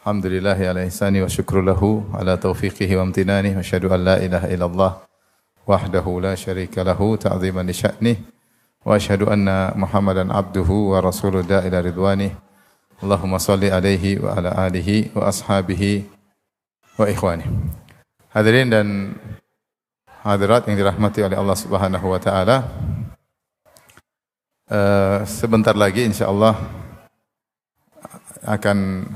Alhamdulillah ala ihsani wa syukru lahu ala taufiqihi wa amtinani wa asyhadu an la ilaha illallah wahdahu la syarika lahu ta'ziman li sya'nih wa asyhadu anna Muhammadan abduhu wa rasuluhu ila ridwanih. Allahumma salli alaihi wa ala alihi wa ashabihi wa ikhwani. Hadirin dan hadirat yang dirahmati oleh Allah Subhanahu wa taala. Sebentar lagi insyaallah akan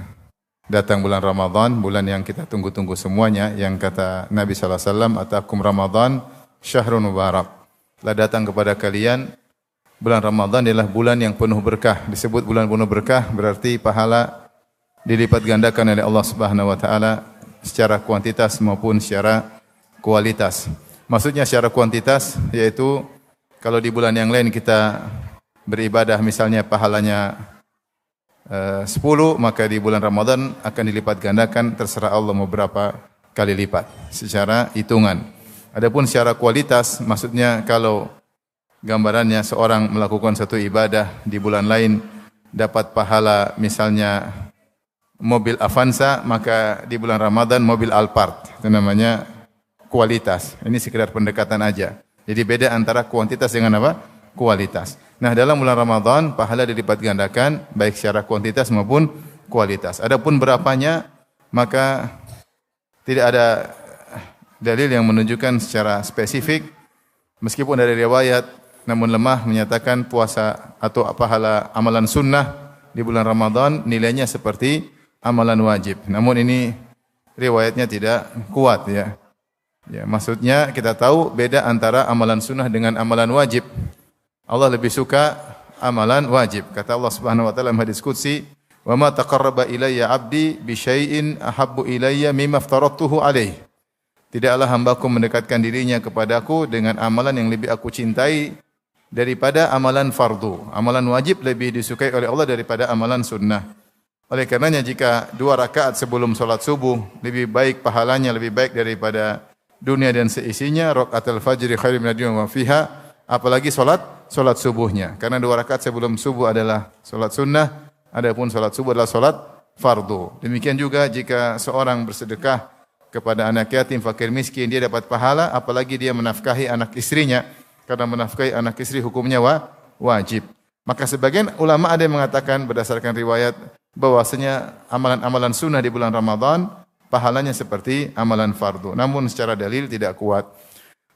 datang bulan Ramadan, bulan yang kita tunggu-tunggu semuanya, yang kata Nabi sallallahu alaihi wasallam, "Atakum Ramadan syahrun mubarak." Telah datang kepada kalian bulan Ramadan adalah bulan yang penuh berkah. Disebut bulan penuh berkah berarti pahala dilipat gandakan oleh Allah Subhanahu wa taala secara kuantitas maupun secara kualitas. Maksudnya secara kuantitas yaitu kalau di bulan yang lain kita beribadah misalnya pahalanya 10, maka di bulan Ramadan akan dilipat gandakan, terserah Allah mau berapa kali lipat secara hitungan. Adapun secara kualitas, maksudnya kalau gambarannya seorang melakukan satu ibadah di bulan lain dapat pahala misalnya mobil Avanza, maka di bulan Ramadan mobil Alphard. Itu namanya kualitas. Ini sekedar pendekatan aja. Jadi beda antara kuantitas dengan apa? Kualitas. Nah, dalam bulan Ramadan pahala dilipat gandakan baik secara kuantitas maupun kualitas. Adapun berapanya maka tidak ada dalil yang menunjukkan secara spesifik, meskipun dari riwayat namun lemah menyatakan puasa atau pahala amalan sunnah di bulan Ramadan nilainya seperti amalan wajib. Namun ini riwayatnya tidak kuat ya. Ya, maksudnya kita tahu beda antara amalan sunnah dengan amalan wajib. Allah lebih suka amalan wajib. Kata Allah Subhanahu wa taala dalam hadis qudsi, "Wa ma taqarraba ilayya 'abdi bi syai'in ahabbu ilayya mimma aftaradtuhu alaihi." Tidaklah hambaku mendekatkan dirinya kepadaku dengan amalan yang lebih aku cintai daripada amalan fardu. Amalan wajib lebih disukai oleh Allah daripada amalan sunnah. Oleh karenanya jika 2 rakaat sebelum salat subuh lebih baik pahalanya, lebih baik daripada dunia dan seisinya, rakaatul fajri khairum minad dunya wa fiha, apalagi salat subuhnya. Karena 2 rakaat sebelum subuh adalah salat sunnah, adapun salat subuh adalah salat fardu. Demikian juga jika seorang bersedekah kepada anak yatim, fakir miskin, dia dapat pahala, apalagi dia menafkahi anak istrinya. Karena menafkahi anak istri hukumnya wajib. Maka sebagian ulama ada yang mengatakan berdasarkan riwayat bahwasanya amalan-amalan sunnah di bulan Ramadan pahalanya seperti amalan fardu. Namun secara dalil tidak kuat.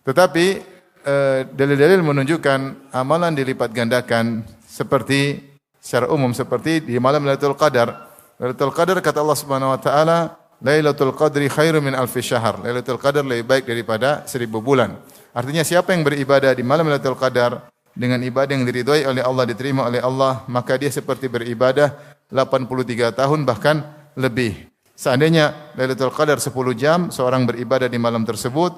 Tetapi dalil-dalil menunjukkan amalan dilipat gandakan seperti secara umum seperti di malam Lailatul Qadar. Lailatul Qadar kata Allah Subhanahu wa taala, "Lailatul Qadri khairum min alfi syahr." Lailatul Qadar lebih baik daripada 1000 bulan. Artinya siapa yang beribadah di malam Lailatul Qadar dengan ibadah yang diridhai oleh Allah, diterima oleh Allah, maka dia seperti beribadah 83 tahun bahkan lebih. Seandainya Lailatul Qadar 10 jam seorang beribadah di malam tersebut,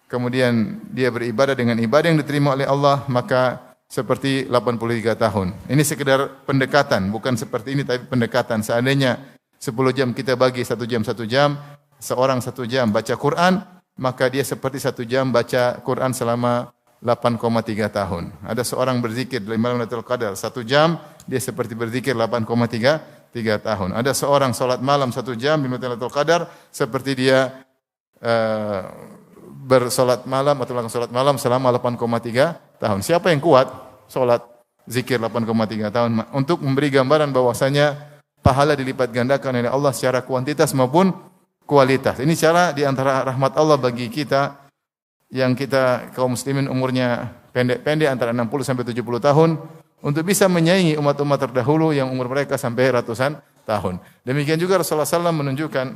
kemudian dia beribadah dengan ibadah yang diterima oleh Allah, maka seperti 83 tahun. Ini sekedar pendekatan, bukan seperti ini tapi pendekatan. Seandainya 10 jam kita bagi 1 jam, seorang 1 jam baca Quran, maka dia seperti 1 jam baca Quran selama 8,3 tahun. Ada seorang berzikir di malam Lailatul Qadar 1 jam, dia seperti berzikir 8,3 tahun. Ada seorang salat malam 1 jam di malam Lailatul Qadar seperti dia bersolat malam atau melakukan solat malam selama 8,3 tahun. Siapa yang kuat solat zikir 8,3 tahun untuk memberi gambaran bahwasanya pahala dilipat gandakan oleh Allah secara kuantitas maupun kualitas. Ini cara di antara rahmat Allah bagi kita yang kita kaum muslimin umurnya pendek-pendek antara 60 sampai 70 tahun untuk bisa menyaingi umat-umat terdahulu yang umur mereka sampai ratusan tahun. Demikian juga Rasulullah SAW menunjukkan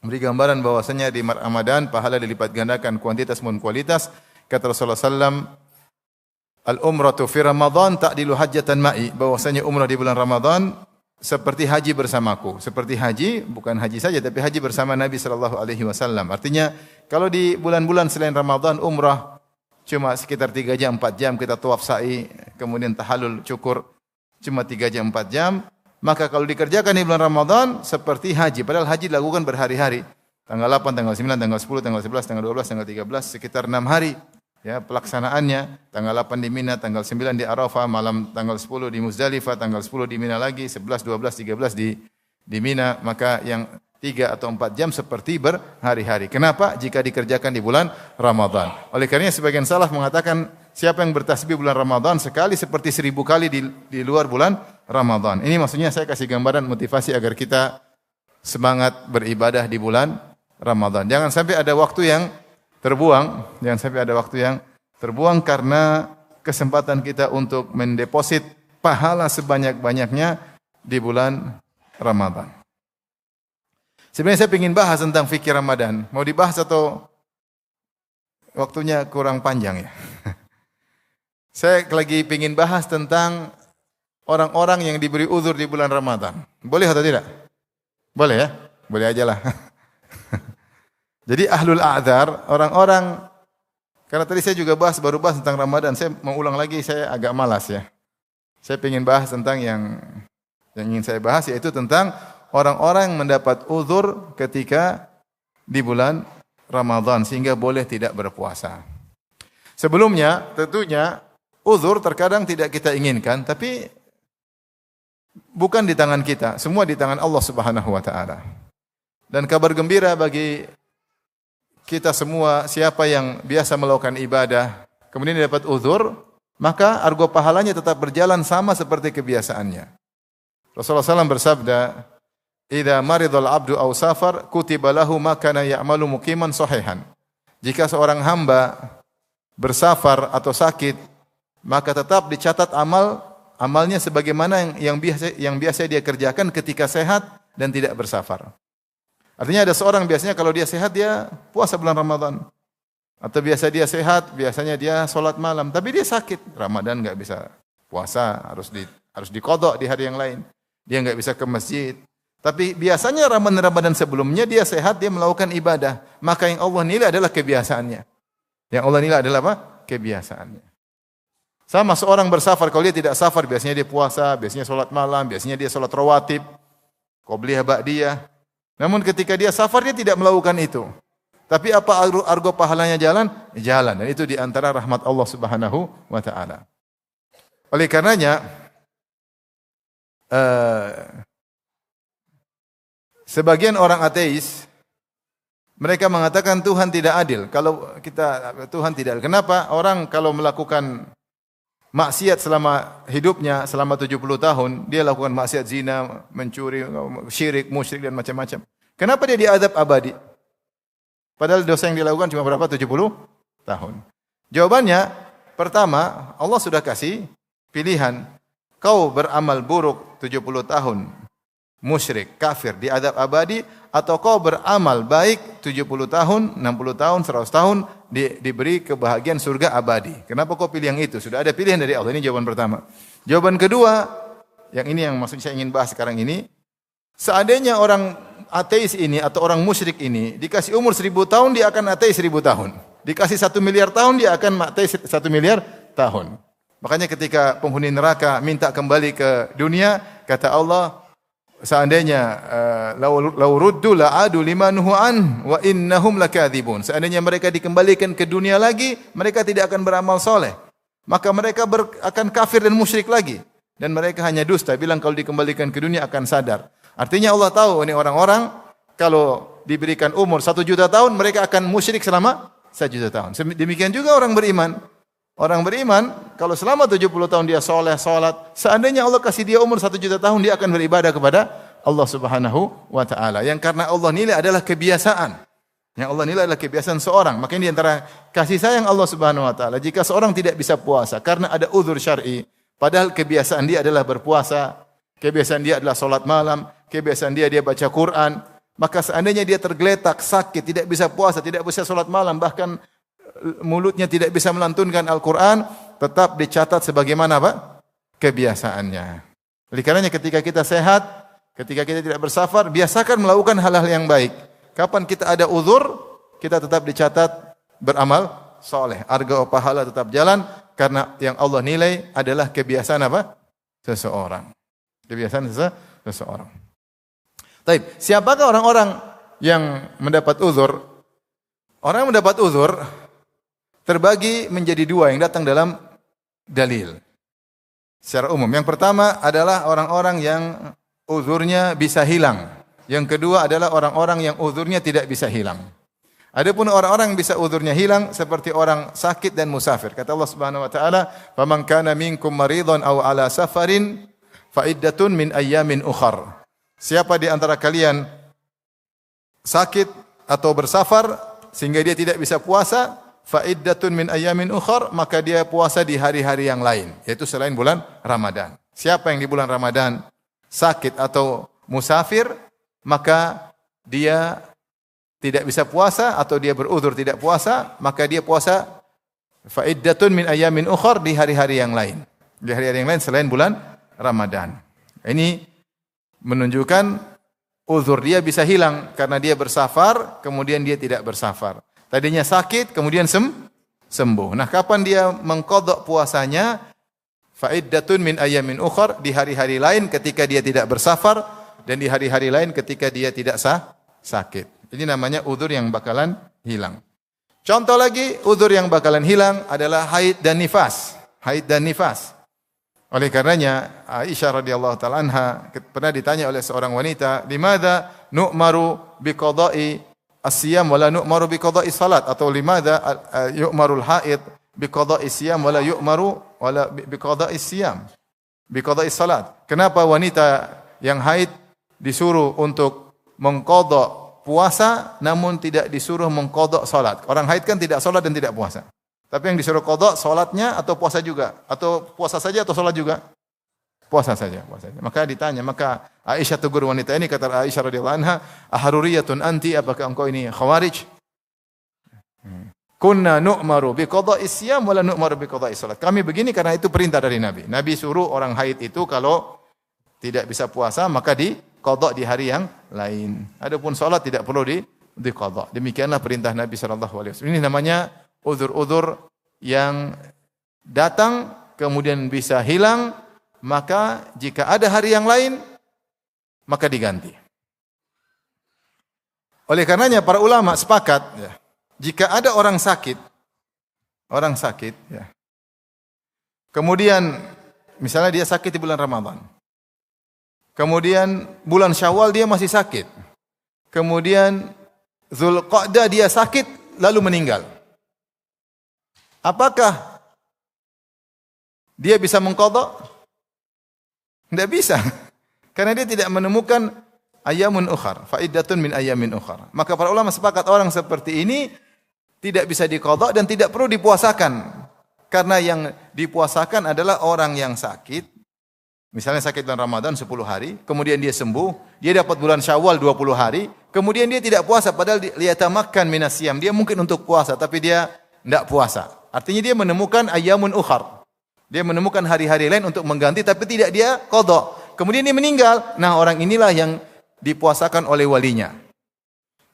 beri gambaran bahwasanya di Ramadan pahala dilipat gandakan kuantitas maupun kualitas. Kata Rasulullah SAW, "Al-umratu fi Ramadan ta'dilu hajjatan ma'i." Bahwasanya umrah di bulan Ramadan seperti haji bersamaku. Seperti haji, bukan haji saja tapi haji bersama Nabi sallallahu alaihi wasallam. Artinya, kalau di bulan-bulan selain Ramadan umrah cuma sekitar 3 jam 4 jam kita tawaf sa'i, kemudian tahallul cukur cuma 3 jam 4 jam. Maka kalau dikerjakan di bulan Ramadan seperti haji. Padahal haji dilakukan berhari-hari. Tanggal 8, tanggal 9, tanggal 10, tanggal 11, tanggal 12, tanggal 13. Sekitar 6 hari. Ya, pelaksanaannya. Tanggal 8 di Mina, tanggal 9 di Arafah, malam tanggal 10 di Muzdalifah, tanggal 10 di Mina lagi, 11, 12, 13 di di Mina, maka yang 3 atau 4 jam seperti berhari-hari. Kenapa? Jika dikerjakan di bulan Ramadan. Oleh karenanya sebagian salaf mengatakan siapa yang bertasbih bulan Ramadan sekali seperti 1000 kali di luar bulan Ramadan. Ini maksudnya saya kasih gambaran motivasi agar kita semangat beribadah di bulan Ramadan. Jangan sampai ada waktu yang terbuang, karena kesempatan kita untuk mendeposit pahala sebanyak-banyaknya di bulan Ramadan. Sebenarnya saya ingin bahas tentang fikih Ramadan. Mau dibahas atau waktunya kurang panjang ya? Saya lagi ingin bahas tentang orang-orang yang diberi uzur di bulan Ramadan. Boleh atau tidak? Boleh ya? Boleh aja lah. Jadi ahlul a'dzar, orang-orang, karena tadi saya juga baru bahas tentang Ramadan, saya mau ulang lagi, saya agak malas ya. Saya ingin bahas tentang yang ingin saya bahas, yaitu tentang orang-orang yang mendapat uzur ketika di bulan Ramadan, sehingga boleh tidak berpuasa. Sebelumnya, tentunya, uzur terkadang tidak kita inginkan, tapi bukan di tangan kita, semua di tangan Allah Subhanahu wa taala. Dan kabar gembira bagi kita semua, siapa yang biasa melakukan ibadah kemudian dapat uzur, maka argo pahalanya tetap berjalan sama seperti kebiasaannya. Rasulullah SAW bersabda, "Idza maridul abdu aw safar kutiba lahu ma kana ya'malu muqiman sahihan." Jika seorang hamba bersafar atau sakit, maka tetap dicatat amalnya sebagaimana yang biasa dia kerjakan ketika sehat dan tidak bersafar. Artinya ada seorang biasanya kalau dia sehat dia puasa bulan Ramadan. Atau biasa dia sehat, biasanya dia sholat malam. Tapi dia sakit, Ramadan enggak bisa puasa, harus diqadha di hari yang lain. Dia enggak bisa ke masjid. Tapi biasanya Ramadan sebelumnya dia sehat, dia melakukan ibadah. Maka yang Allah nilai adalah kebiasaannya. Yang Allah nilai adalah apa? Kebiasaannya. Sama seorang bersafar, kalau dia tidak safar, biasanya dia puasa, biasanya sholat malam, biasanya dia sholat rawatib, qobliyah ba'diyah. Namun ketika dia safar, dia tidak melakukan itu. Tapi apa argo pahalanya jalan? Jalan. Dan itu di antara rahmat Allah Subhanahu wa taala. Oleh karenanya, sebagian orang ateis mereka mengatakan Tuhan tidak adil. Tuhan tidak adil. Kenapa? Orang kalau melakukan maksiat selama hidupnya, selama 70 tahun, dia lakukan maksiat zina, mencuri, syirik, musyrik dan macam-macam. Kenapa dia diazab abadi? Padahal dosa yang dilakukan cuma berapa? 70 tahun. Jawabannya, pertama, Allah sudah kasih pilihan. Kau beramal buruk 70 tahun, musyrik, kafir, diazab abadi, atau kau beramal baik 70 tahun, 60 tahun, 100 tahun, diberi kebahagiaan surga abadi. Kenapa kau pilih yang itu? Sudah ada pilihan dari Allah. Ini jawaban pertama. Jawaban kedua, yang maksud saya ingin bahas sekarang ini, seandainya orang ateis ini atau orang musyrik ini dikasih umur 1000 tahun, dia akan ateis 1000 tahun. Dikasih 1 miliar tahun, dia akan ateis 1 miliar tahun. Makanya ketika penghuni neraka minta kembali ke dunia, kata Allah, seandainya lau ruddu la'adu limanuhu an wa innahum lakadzibun. Seandainya mereka dikembalikan ke dunia lagi, mereka tidak akan beramal soleh. Maka mereka akan kafir dan musyrik lagi. Dan mereka hanya dusta, bilang kalau dikembalikan ke dunia akan sadar. Artinya Allah tahu ini orang-orang kalau diberikan umur 1 juta tahun, mereka akan musyrik selama 1 juta tahun. Demikian juga orang beriman. Orang beriman, kalau selama 70 tahun dia soleh, salat, seandainya Allah kasih dia umur 1 juta tahun, dia akan beribadah kepada Allah Subhanahu wa taala. Yang karena Allah nilai adalah kebiasaan. Yang Allah nilai adalah kebiasaan seorang. Makanya di antara kasih sayang Allah Subhanahu wa taala, jika seorang tidak bisa puasa karena ada uzur syar'i, padahal kebiasaan dia adalah berpuasa, kebiasaan dia adalah salat malam, kebiasaan dia baca Quran, maka seandainya dia tergeletak, sakit, tidak bisa puasa, tidak bisa salat malam, bahkan mulutnya tidak bisa melantunkan Al-Quran, tetap dicatat sebagaimana apa? Kebiasaannya. Oleh karenanya ketika kita sehat, ketika kita tidak bersafar, biasakan melakukan hal-hal yang baik. Kapan kita ada uzur, kita tetap dicatat beramal soleh. Arga pahala tetap jalan, karena yang Allah nilai adalah kebiasaan apa? Seseorang. Kebiasaan seseorang. Taib, siapakah orang-orang yang mendapat uzur? Orang yang mendapat uzur terbagi menjadi 2 yang datang dalam dalil secara umum. Yang pertama adalah orang-orang yang uzurnya bisa hilang. Yang kedua adalah orang-orang yang uzurnya tidak bisa hilang. Adapun orang-orang yang bisa uzurnya hilang seperti orang sakit dan musafir. Kata Allah Subhanahu wa taala, "Faman kana minkum maridhan aw ala safarin fa iddatun min ayyamin ukhar." Siapa di antara kalian sakit atau bersafar sehingga dia tidak bisa puasa, fa iddatun min ayyamin ukhar, maka dia puasa di hari-hari yang lain, yaitu selain bulan Ramadan. Siapa yang di bulan Ramadan sakit atau musafir, maka dia tidak bisa puasa atau dia beruzur tidak puasa, maka dia puasa fa'iddatun min ayamin ukhar di hari-hari yang lain. Di hari-hari yang lain selain bulan Ramadan. Ini menunjukkan uzur dia bisa hilang karena dia bersafar, kemudian dia tidak bersafar. Tadinya sakit, kemudian sembuh. Nah, kapan dia mengqadha puasanya? Fa'iddatun min ayamin ukhar, di hari-hari lain ketika dia tidak bersafar dan di hari-hari lain ketika dia tidak sakit. Ini namanya uzur yang bakalan hilang. Contoh lagi, uzur yang bakalan hilang adalah haid dan nifas. Haid dan nifas. Oleh karenanya, Aisyah radhiyallahu ta'ala anha pernah ditanya oleh seorang wanita, "Limadza nu'maru biqada'i as-siyam wa la nu'maru biqada'i salat?" Atau limadza yu'marul haid biqada'i siyam wa la yu'maru wala biqada'i siyam? Biqada'i salat. Kenapa wanita yang haid disuruh untuk mengqadha puasa namun tidak disuruh mengqadha salat? Orang haid kan tidak salat dan tidak puasa. Tapi yang disuruh qadha salatnya atau puasa juga? Atau puasa saja atau salat juga? Puasa saja. Maka ditanya, maka Aisyah tegur wanita ini, kata Aisyah radhiyallahu anha, "Aharuriyatun anti, apakah engkau ini khawarij? Kunna nu'maru biqada'is siyam wa la nu'maru biqada'is salat." Kami begini karena itu perintah dari Nabi. Nabi suruh orang haid itu kalau tidak bisa puasa maka qadha di hari yang lain. Adapun salat tidak perlu di qadha. Demikianlah perintah Nabi sallallahu alaihi wasallam. Ini namanya uzur-uzur yang datang kemudian bisa hilang, maka jika ada hari yang lain maka diganti. Oleh karenanya para ulama sepakat ya, jika ada orang sakit ya. Kemudian misalnya dia sakit di bulan Ramadan. Kemudian bulan Syawal dia masih sakit. Kemudian Zulqa'dah dia sakit lalu meninggal. Apakah dia bisa mengqadha? Tidak bisa. Karena dia tidak menemukan ayamun ukhar, fa'iddatun min ayamin ukhar. Maka para ulama sepakat orang seperti ini tidak bisa diqadha dan tidak perlu dipuasakan. Karena yang dipuasakan adalah orang yang sakit. Misalnya sakit bulan Ramadan 10 hari, kemudian dia sembuh, dia dapat bulan Syawal 20 hari, kemudian dia tidak puasa padahal liyatamakkan minas siyam. Dia mungkin untuk puasa tapi dia tidak puasa. Artinya dia menemukan ayamun ukhar. Dia menemukan hari-hari lain untuk mengganti tapi tidak dia qadha. Kemudian dia meninggal. Nah, orang inilah yang dipuasakan oleh walinya.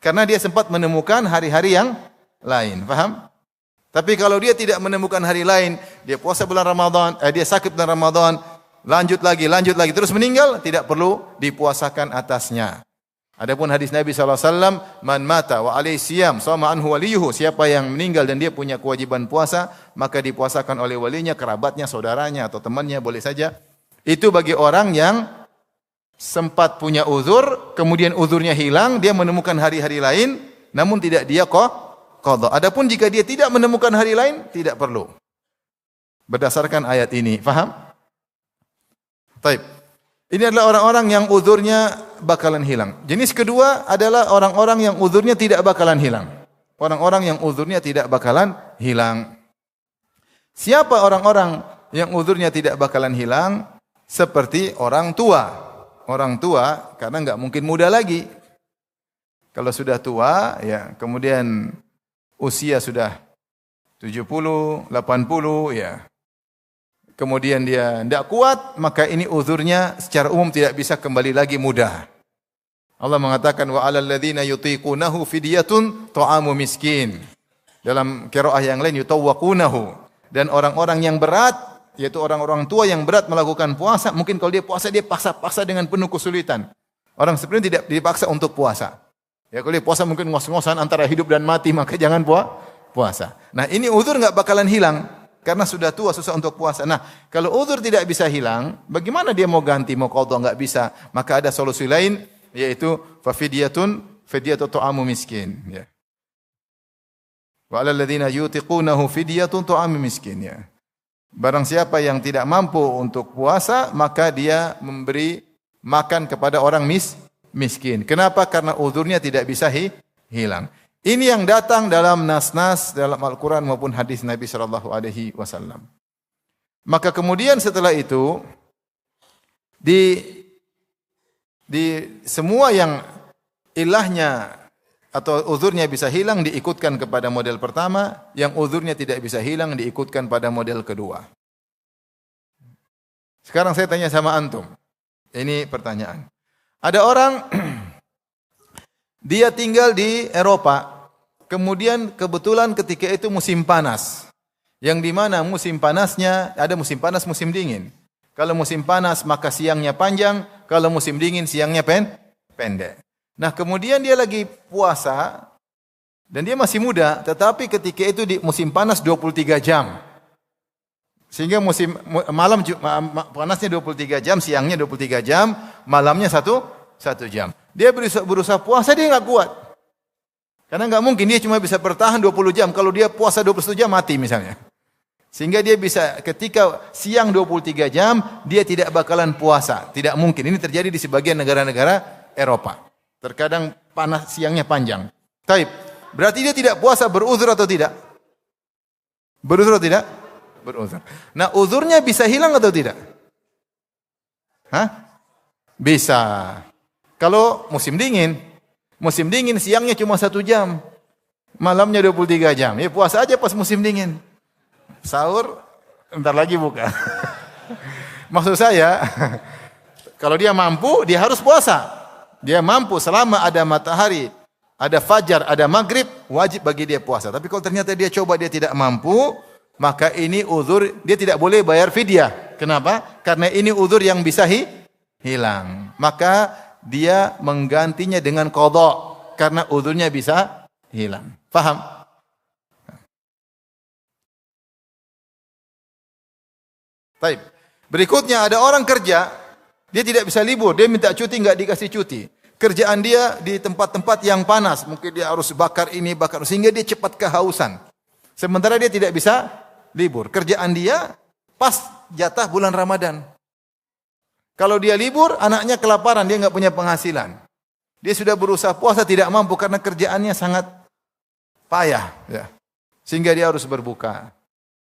Karena dia sempat menemukan hari-hari yang lain. Paham? Tapi kalau dia tidak menemukan hari lain, dia puasa bulan Ramadan, dia sakit bulan Ramadan, lanjut lagi, terus meninggal, tidak perlu dipuasakan atasnya. Adapun hadis Nabi SAW, "Man mata wa alaihi siyam, sama anhu waliyuhu." Siapa yang meninggal dan dia punya kewajiban puasa, maka dipuasakan oleh walinya, kerabatnya, saudaranya, atau temannya, boleh saja. Itu bagi orang yang sempat punya uzur, kemudian uzurnya hilang, dia menemukan hari-hari lain, namun tidak dia qadha. Adapun jika dia tidak menemukan hari lain, tidak perlu. Berdasarkan ayat ini, faham? Taib. Ini adalah orang-orang yang uzurnya bakalan hilang. Jenis kedua adalah orang-orang yang uzurnya tidak bakalan hilang. Orang-orang yang uzurnya tidak bakalan hilang. Siapa orang-orang yang uzurnya tidak bakalan hilang? Seperti orang tua. Orang tua karena enggak mungkin muda lagi. Kalau sudah tua, ya kemudian usia sudah 70, 80, ya. Kemudian dia tidak kuat, maka ini uzurnya secara umum tidak bisa kembali lagi mudah. Allah mengatakan wa 'alal ladzina yutiqunahu fidyatun ta'amu miskin. Dalam qiraah yang lain yutawwaqunahu. Dan orang-orang yang berat, yaitu orang-orang tua yang berat melakukan puasa, mungkin kalau dia puasa dia paksa dengan penuh kesulitan. Orang seperti ini tidak dipaksa untuk puasa. Ya kalau dia puasa mungkin ngos-ngosan antara hidup dan mati, maka jangan puasa. Nah, ini uzur enggak bakalan hilang. karena sudah tua susah untuk puasa. Nah, kalau uzur tidak bisa hilang, bagaimana dia mau ganti, mau qadha enggak bisa? Maka ada solusi lain yaitu fidyatu ta'amu miskin ya. Wa 'alal ladzina yutiqunahu fidyatun ta'amu miskin ya. Barang siapa yang tidak mampu untuk puasa, maka dia memberi makan kepada orang miskin. Kenapa? Karena uzurnya tidak bisa hilang. Ini yang datang dalam nas-nas dalam Al-Quran maupun hadis Nabi sallallahu alaihi wasallam. Maka kemudian setelah itu di semua yang ilahnya atau uzurnya bisa hilang diikutkan kepada model pertama, yang uzurnya tidak bisa hilang diikutkan pada model kedua. Sekarang saya tanya sama antum. Ini pertanyaan. Ada orang dia tinggal di Eropa. Kemudian kebetulan ketika itu musim panas. Yang di mana musim panasnya ada musim panas, musim dingin. Kalau musim panas maka siangnya panjang, kalau musim dingin siangnya pendek. Nah, kemudian dia lagi puasa dan dia masih muda, tetapi ketika itu di musim panas 23 jam. Sehingga musim malam panasnya 23 jam, siangnya 23 jam, malamnya 1 jam. Dia berusaha puasa, dia enggak kuat. Karena enggak mungkin dia cuma bisa bertahan 20 jam. Kalau dia puasa 21 jam mati misalnya. Sehingga dia bisa ketika siang 23 jam dia tidak bakalan puasa. Tidak mungkin. Ini terjadi di sebagian negara-negara Eropa. Terkadang panas siangnya panjang. Taib. Berarti dia tidak puasa, beruzur atau tidak? Beruzur atau tidak? Beruzur. Nah, uzurnya bisa hilang atau tidak? Hah? Bisa. Kalau musim dingin siangnya cuma 1 jam, malamnya 23 jam. Ya puasa aja pas musim dingin. Sahur, bentar lagi buka. Maksud saya, kalau dia mampu, dia harus puasa. Dia mampu selama ada matahari, ada fajar, ada maghrib, wajib bagi dia puasa. Tapi kalau ternyata dia coba dia tidak mampu, maka ini uzur, dia tidak boleh bayar fidyah. Kenapa? Karena ini uzur yang bisa hilang. Maka dia menggantinya dengan qadha karena uzurnya bisa hilang. Faham? Baik. Berikutnya ada orang kerja, dia tidak bisa libur, dia minta cuti enggak dikasih cuti. Kerjaan dia di tempat-tempat yang panas, mungkin dia harus bakar ini, bakar sehingga dia cepat kehausan. Sementara dia tidak bisa libur. Kerjaan dia pas jatah bulan Ramadan. Kalau dia libur, anaknya kelaparan, dia enggak punya penghasilan. Dia sudah berusaha puasa tidak mampu karena kerjaannya sangat payah, ya. Sehingga dia harus berbuka.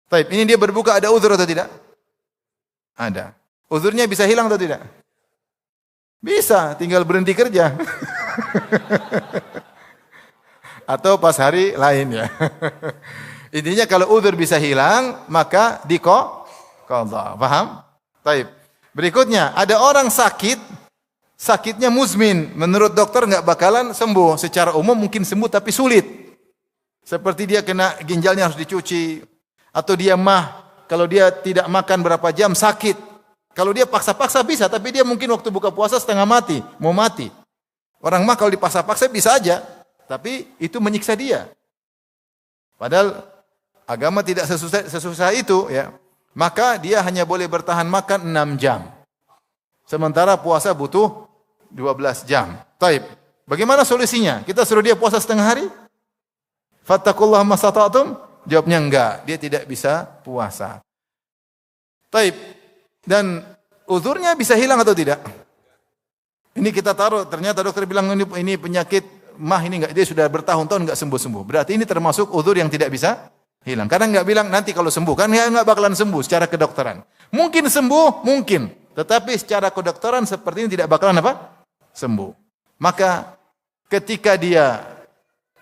Baik, ini dia berbuka ada uzur atau tidak? Ada. Uzurnya bisa hilang atau tidak? Bisa, tinggal berhenti kerja. Atau pas hari lain ya. Intinya kalau uzur bisa hilang, maka diqadha. Paham? Baik. Berikutnya, ada orang sakit, sakitnya muzmin. Menurut dokter enggak bakalan sembuh. Secara umum mungkin sembuh tapi sulit. Seperti dia kena ginjalnya harus dicuci. Atau dia mah, kalau dia tidak makan berapa jam sakit. Kalau dia paksa-paksa bisa, tapi dia mungkin waktu buka puasa setengah mati, mau mati. Orang mah kalau dipaksa-paksa bisa aja, tapi itu menyiksa dia. Padahal agama tidak sesusah itu ya. Maka dia hanya boleh bertahan makan 6 jam. Sementara puasa butuh 12 jam. Taib. Bagaimana solusinya? Kita suruh dia puasa setengah hari? Fattaqullaha masata'tum? Jawabnya enggak, dia tidak bisa puasa. Taib. Dan uzurnya bisa hilang atau tidak? Ini kita taruh, ternyata dokter bilang ini penyakit mah ini enggak, dia sudah bertahun-tahun enggak sembuh-sembuh. Berarti ini termasuk uzur yang tidak bisa hilang. Karena enggak bilang nanti kalau sembuh, kan enggak bakalan sembuh secara kedokteran. Mungkin sembuh, mungkin. Tetapi secara kedokteran seperti ini tidak bakalan apa? Sembuh. Maka ketika dia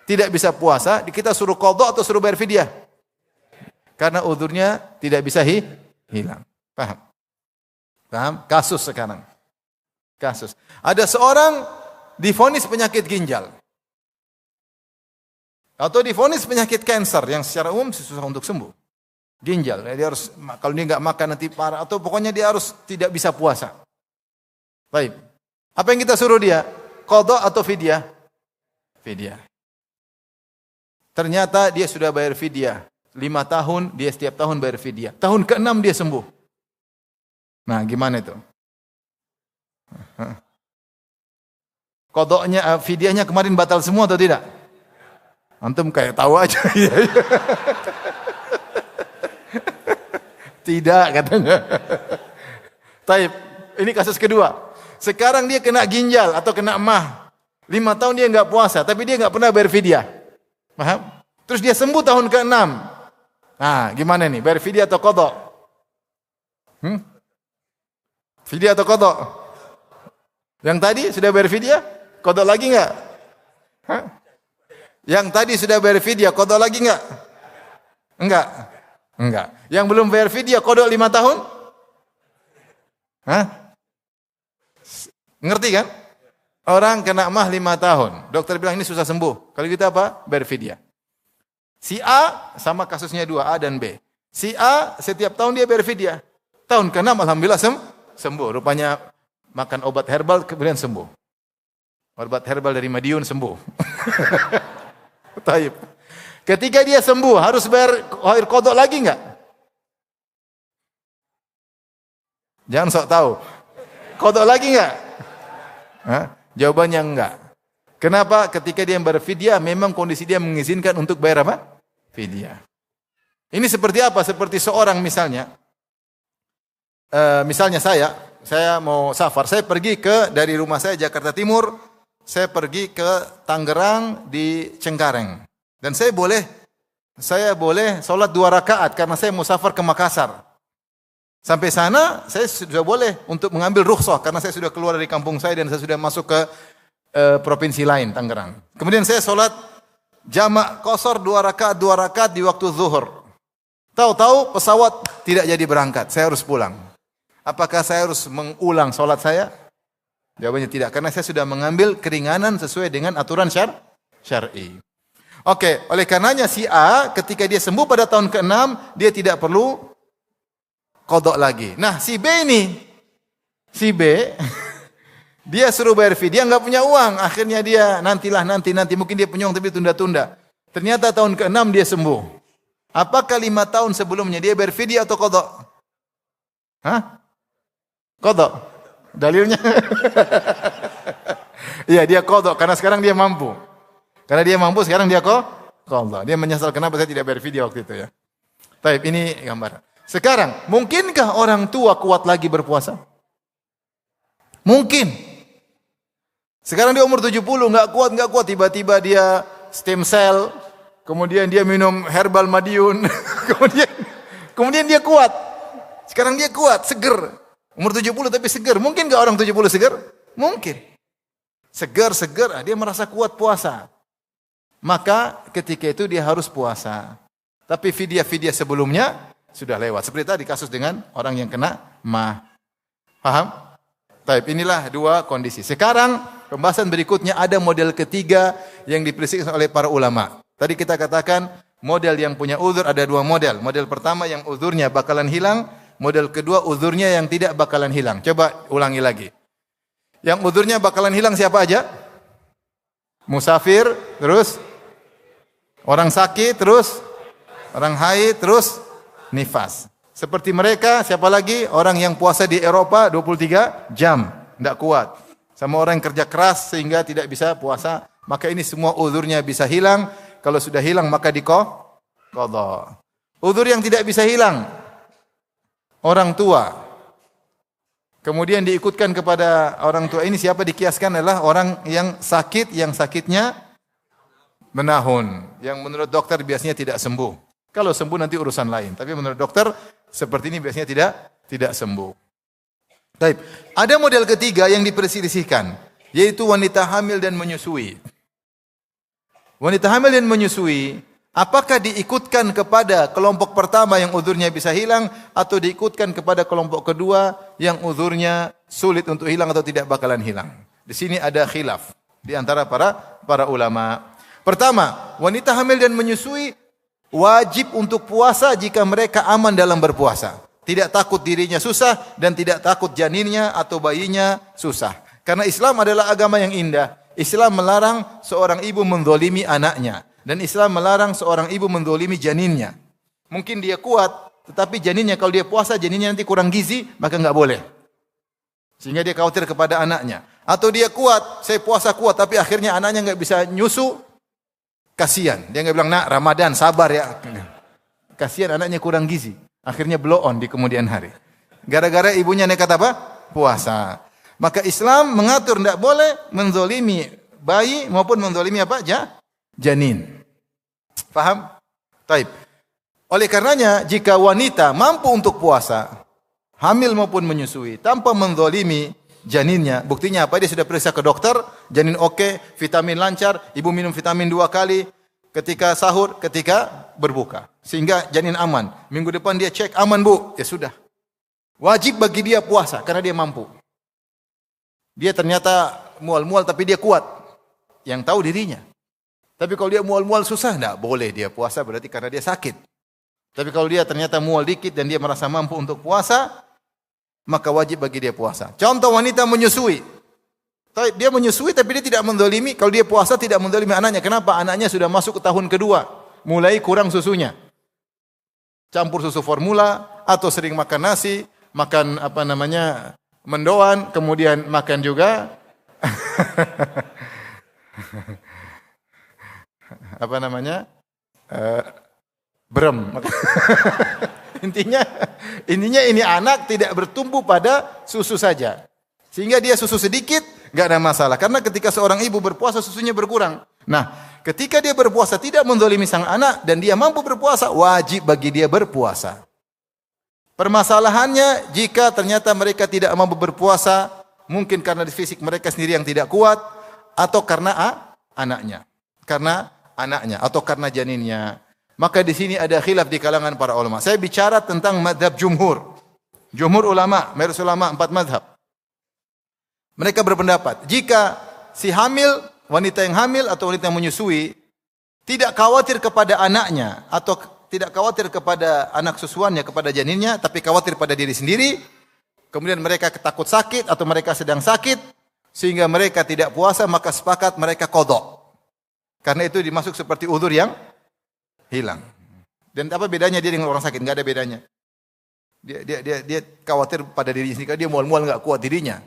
tidak bisa puasa, kita suruh qadha atau suruh bayar fidyah? Karena uzurnya tidak bisa hilang. Paham? Paham? Kasus sekarang. Kasus. Ada seorang divonis penyakit ginjal. Atau divonis penyakit kanker yang secara umum susah untuk sembuh. Ginjal. Dia harus, kalau dia enggak makan nanti parah. Atau pokoknya dia harus tidak bisa puasa. Baik. Apa yang kita suruh dia? Qadha atau fidyah? Fidyah. Ternyata dia sudah bayar fidyah. 5 tahun, dia setiap tahun bayar fidyah. Tahun ke-6 dia sembuh. Nah, gimana itu? Qadanya, fidyahnya kemarin batal semua atau tidak? Antum kayak tahu aja. Tidak katanya. Taib, ini kasus kedua. Sekarang dia kena ginjal atau kena emah. 5 tahun dia enggak puasa, tapi dia enggak pernah bayar fidyah. Paham? Terus dia sembuh tahun ke-6. Nah, gimana nih? Bayar fidyah atau qada? Fidyah atau qada? Yang tadi sudah bayar fidyah? Qada lagi enggak? Hah? Yang tadi sudah bayar fidyah, qada lagi enggak? Enggak. Enggak. Yang belum bayar fidyah qada 5 tahun? Hah? Ngerti kan? Orang kena emah 5 tahun. Dokter bilang ini susah sembuh. Kalau gitu apa? Bayar fidyah. Si A sama kasusnya 2, A dan B. Si A setiap tahun dia bayar fidyah. Tahun ke-6 alhamdulillah sembuh. Rupanya makan obat herbal kemudian sembuh. Obat herbal dari Madiun sembuh. Taib. Ketika dia sembuh harus bayar qada lagi enggak? Jangan sok tahu. Qada lagi enggak? Hah? Jawabannya enggak. Kenapa? Ketika dia bayar fidyah memang kondisi dia mengizinkan untuk bayar apa? Fidyah. Ini seperti apa? Seperti seorang misalnya misalnya saya mau safar, saya pergi dari rumah saya Jakarta Timur, saya pergi ke Tangerang di Cengkareng. Dan saya boleh salat 2 rakaat karena saya mau safar ke Makassar. Sampai sana saya sudah boleh untuk mengambil rukhsah karena saya sudah keluar dari kampung saya dan saya sudah masuk ke provinsi lain, Tangerang. Kemudian saya salat jamak qashar 2 rakaat di waktu zuhur. Tahu-tahu pesawat tidak jadi berangkat, saya harus pulang. Apakah saya harus mengulang salat saya? Jawabannya tidak, karena saya sudah mengambil keringanan sesuai dengan aturan syar'i. Oke, oleh karenanya si A ketika dia sembuh pada tahun ke-6, dia tidak perlu qada lagi. Nah, si B dia suruh bayar fidyah, enggak punya uang. Akhirnya dia nanti mungkin dia punya uang tapi tunda-tunda. Ternyata tahun ke-6 dia sembuh. Apakah 5 tahun sebelumnya dia bayar fidyah atau qada? Hah? Qada. Dalilnya? Iya, dia qada karena sekarang dia mampu. Karena dia mampu sekarang dia qada. Dia menyesal kenapa saya tidak bayar fidyah waktu itu ya. Baik, ini gambar. Sekarang, mungkinkah orang tua kuat lagi berpuasa? Mungkin. Sekarang dia umur 70, enggak kuat, tiba-tiba dia stem cell, kemudian dia minum herbal Madiun, kemudian dia kuat. Sekarang dia kuat, seger. Umur 70 tapi seger. Mungkin enggak orang 70 seger? Mungkin. Seger, dia merasa kuat puasa. Maka ketika itu dia harus puasa. Tapi fidyah sebelumnya sudah lewat. Seperti tadi kasus dengan orang yang kena mah. Paham? Baik, inilah 2 kondisi. Sekarang pembahasan berikutnya ada model ketiga yang dipersiapkan oleh para ulama. Tadi kita katakan model yang punya uzur ada 2 model. Model pertama yang uzurnya bakalan hilang, model kedua uzurnya yang tidak bakalan hilang. Coba ulangi lagi. Yang uzurnya bakalan hilang siapa aja? Musafir, terus orang sakit, terus orang haid, terus nifas. Seperti mereka, siapa lagi? Orang yang puasa di Eropa 23 jam, tidak kuat. Sama orang yang kerja keras sehingga tidak bisa puasa. Maka ini semua uzurnya bisa hilang. Kalau sudah hilang maka qada. Uzur yang tidak bisa hilang, orang tua. Kemudian diikutkan kepada orang tua ini siapa dikiaskan adalah orang yang sakitnya menahun. Yang menurut dokter biasanya tidak sembuh. Kalau sembuh nanti urusan lain. Tapi menurut dokter seperti ini biasanya tidak sembuh. Baik. Ada model ketiga yang diperselisihkan, yaitu wanita hamil dan menyusui. Wanita hamil dan menyusui, apakah diikutkan kepada kelompok pertama yang uzurnya bisa hilang atau diikutkan kepada kelompok kedua yang uzurnya sulit untuk hilang atau tidak bakalan hilang? Di sini ada khilaf di antara para ulama. Pertama, wanita hamil dan menyusui wajib untuk puasa jika mereka aman dalam berpuasa. Tidak takut dirinya susah dan tidak takut janinnya atau bayinya susah. Karena Islam adalah agama yang indah. Islam melarang seorang ibu menzalimi anaknya. Dan Islam melarang seorang ibu menzalimi janinnya. Mungkin dia kuat, tetapi janinnya kalau dia puasa, janinnya nanti kurang gizi, maka nggak boleh. Sehingga dia khawatir kepada anaknya. Atau dia kuat, saya puasa kuat, tapi akhirnya anaknya nggak bisa nyusu, kasihan. Dia nggak bilang, nak Ramadan sabar ya. Kasihan anaknya kurang gizi. Akhirnya blow on di kemudian hari. Gara-gara ibunya nekat apa? Puasa. Maka Islam mengatur tidak boleh menzolimi bayi maupun menzolimi apa? Janin. Paham? Taib. Oleh karenanya jika wanita mampu untuk puasa, hamil maupun menyusui tanpa menzolimi janinnya, buktinya apa? Dia sudah periksa ke dokter, janin oke, vitamin lancar, ibu minum vitamin 2 kali ketika sahur, ketika berbuka. Sehingga janin aman. Minggu depan dia cek aman bu, ya sudah. Wajib bagi dia puasa karena dia mampu. Dia ternyata mual-mual tapi dia kuat. Yang tahu dirinya. Tapi kalau dia mual-mual susah, tidak boleh dia puasa berarti karena dia sakit. Tapi kalau dia ternyata mual dikit dan dia merasa mampu untuk puasa, maka wajib bagi dia puasa. Contoh wanita menyusui. Dia menyusui tapi dia tidak mendolimi. Kalau dia puasa tidak mendolimi anaknya. Kenapa? Anaknya sudah masuk ke tahun kedua. Mulai kurang susunya. Campur susu formula atau sering makan nasi, makan mendoan, kemudian makan juga brem. Intinya ini anak tidak bertumbuh pada susu saja. Sehingga dia susu sedikit, enggak ada masalah. Karena ketika seorang ibu berpuasa susunya berkurang. Nah, ketika dia berpuasa tidak menzalimi sang anak dan dia mampu berpuasa, wajib bagi dia berpuasa. Permasalahannya jika ternyata mereka tidak mampu berpuasa, mungkin karena fisik mereka sendiri yang tidak kuat atau karena anaknya. Karena anaknya atau karena janinnya. Maka di sini ada khilaf di kalangan para ulama. Saya bicara tentang mazhab jumhur. Jumhur ulama, mayoritas ulama 4 mazhab. Mereka berpendapat, jika si hamil, wanita yang hamil atau wanita yang menyusui tidak khawatir kepada anaknya atau tidak khawatir kepada anak susuannya, kepada janinnya, tapi khawatir pada diri sendiri, kemudian mereka takut sakit atau mereka sedang sakit sehingga mereka tidak puasa, maka sepakat mereka qadha. Karena itu dimasuk seperti uzur yang hilang. Dan apa bedanya dia dengan orang sakit? Enggak ada bedanya. Dia khawatir pada dirinya sendiri, dia mual-mual enggak kuat dirinya.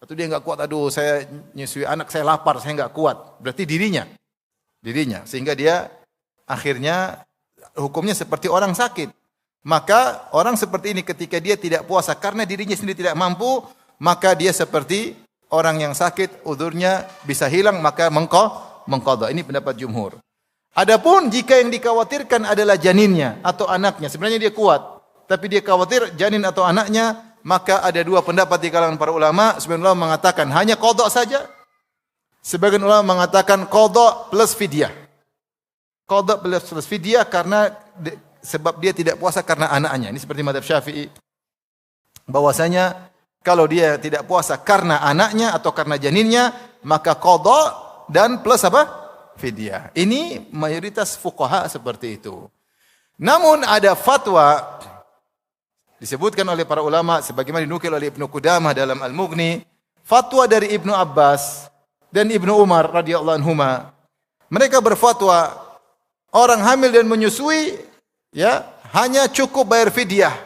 Atau dia enggak kuat, aduh saya nyusui anak, saya lapar, saya enggak kuat. Berarti dirinya. Sehingga dia akhirnya hukumnya seperti orang sakit. Maka orang seperti ini ketika dia tidak puasa karena dirinya sendiri tidak mampu, maka dia seperti orang yang sakit, uzurnya bisa hilang, maka mengqadha. Ini pendapat jumhur. Adapun jika yang dikhawatirkan adalah janinnya atau anaknya, sebenarnya dia kuat, tapi dia khawatir janin atau anaknya, maka ada 2 pendapat di kalangan para ulama. Sebagian ulama mengatakan hanya qadha saja. Sebagian ulama mengatakan qadha plus fidyah. Qadha plus fidyah karena sebab dia tidak puasa karena anaknya. Ini seperti mazhab Syafi'i. Bahwasanya kalau dia tidak puasa karena anaknya atau karena janinnya, maka qadha dan plus apa? Fidyah. Ini mayoritas fuqaha seperti itu. Namun ada fatwa disebutkan oleh para ulama sebagaimana dinukil oleh Ibnu Qudamah dalam Al-Mughni, fatwa dari Ibnu Abbas dan Ibnu Umar radhiyallahu anhuma. Mereka berfatwa orang hamil dan menyusui ya hanya cukup bayar fidyah.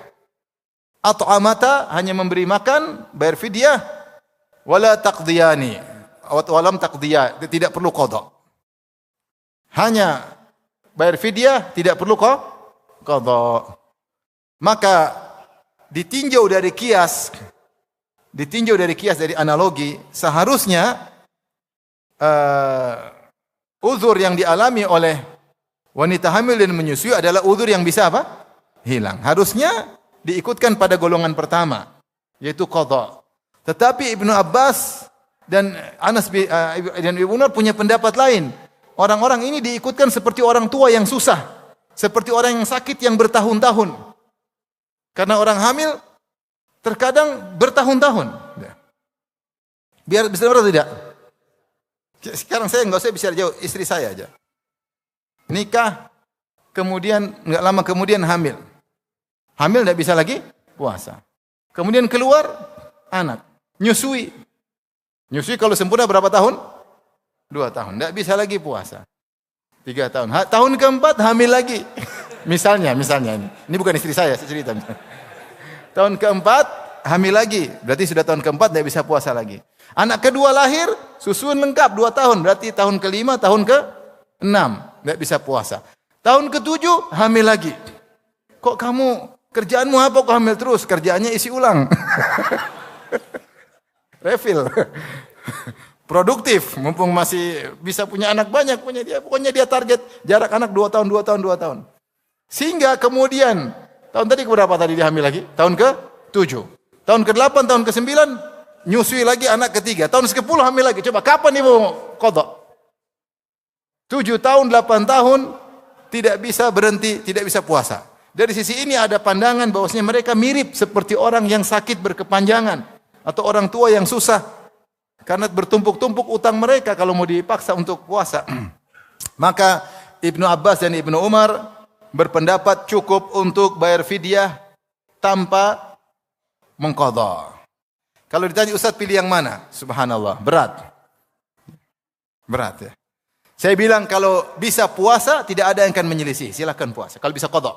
Atau amata hanya memberi makan, bayar fidyah, wala taqdiyani. Walam taqdiyah, tidak perlu qadha. Hanya bayar fidyah, tidak perlu qadha. Maka ditinjau dari kias dari analogi, seharusnya uzur yang dialami oleh wanita hamil dan menyusui adalah uzur yang bisa apa? Hilang. Harusnya diikutkan pada golongan pertama, yaitu qadha. Tetapi Ibnu Abbas dan Anas dan Ibnu Umar punya pendapat lain. Orang-orang ini diikutkan seperti orang tua yang susah, seperti orang yang sakit yang bertahun-tahun. Karena orang hamil terkadang bertahun-tahun. Biar bisa atau tidak? Sekarang saya enggak usah bicara jauh, istri saya aja. Nikah, kemudian enggak lama kemudian hamil. Hamil enggak bisa lagi puasa. Kemudian keluar anak, nyusui. Nyusui kalau sempurna berapa tahun? 2 tahun. Enggak bisa lagi puasa. 3 tahun. Tahun keempat hamil lagi. Misalnya ini. Ini bukan istri saya cerita. Tahun keempat hamil lagi, berarti sudah tahun keempat tidak bisa puasa lagi. Anak kedua lahir, susun lengkap 2 tahun, berarti tahun kelima, tahun ke-6 tidak bisa puasa. Tahun ke-7 hamil lagi. Kok kamu kerjaanmu apa kok hamil terus? Kerjaannya isi ulang. Refill. Produktif, mumpung masih bisa punya anak banyak, pokoknya dia target jarak anak 2 tahun. Sehingga kemudian tahun tadi berapa tadi dia hamil lagi? Tahun ke-7. Tahun ke-8, tahun ke-9 nyusui lagi anak ketiga. Tahun ke-10 hamil lagi. Coba kapan ibu qadha? 7 tahun, 8 tahun tidak bisa berhenti, tidak bisa puasa. Dari sisi ini ada pandangan bahwasanya mereka mirip seperti orang yang sakit berkepanjangan atau orang tua yang susah karena bertumpuk-tumpuk utang mereka kalau mau dipaksa untuk puasa. Maka Ibnu Abbas dan Ibnu Umar berpendapat cukup untuk bayar fidyah tanpa mengqadha. Kalau ditanya Ustaz pilih yang mana? Subhanallah, berat ya. Saya bilang kalau bisa puasa tidak ada yang akan menyelisih, silakan puasa. Kalau bisa qadha.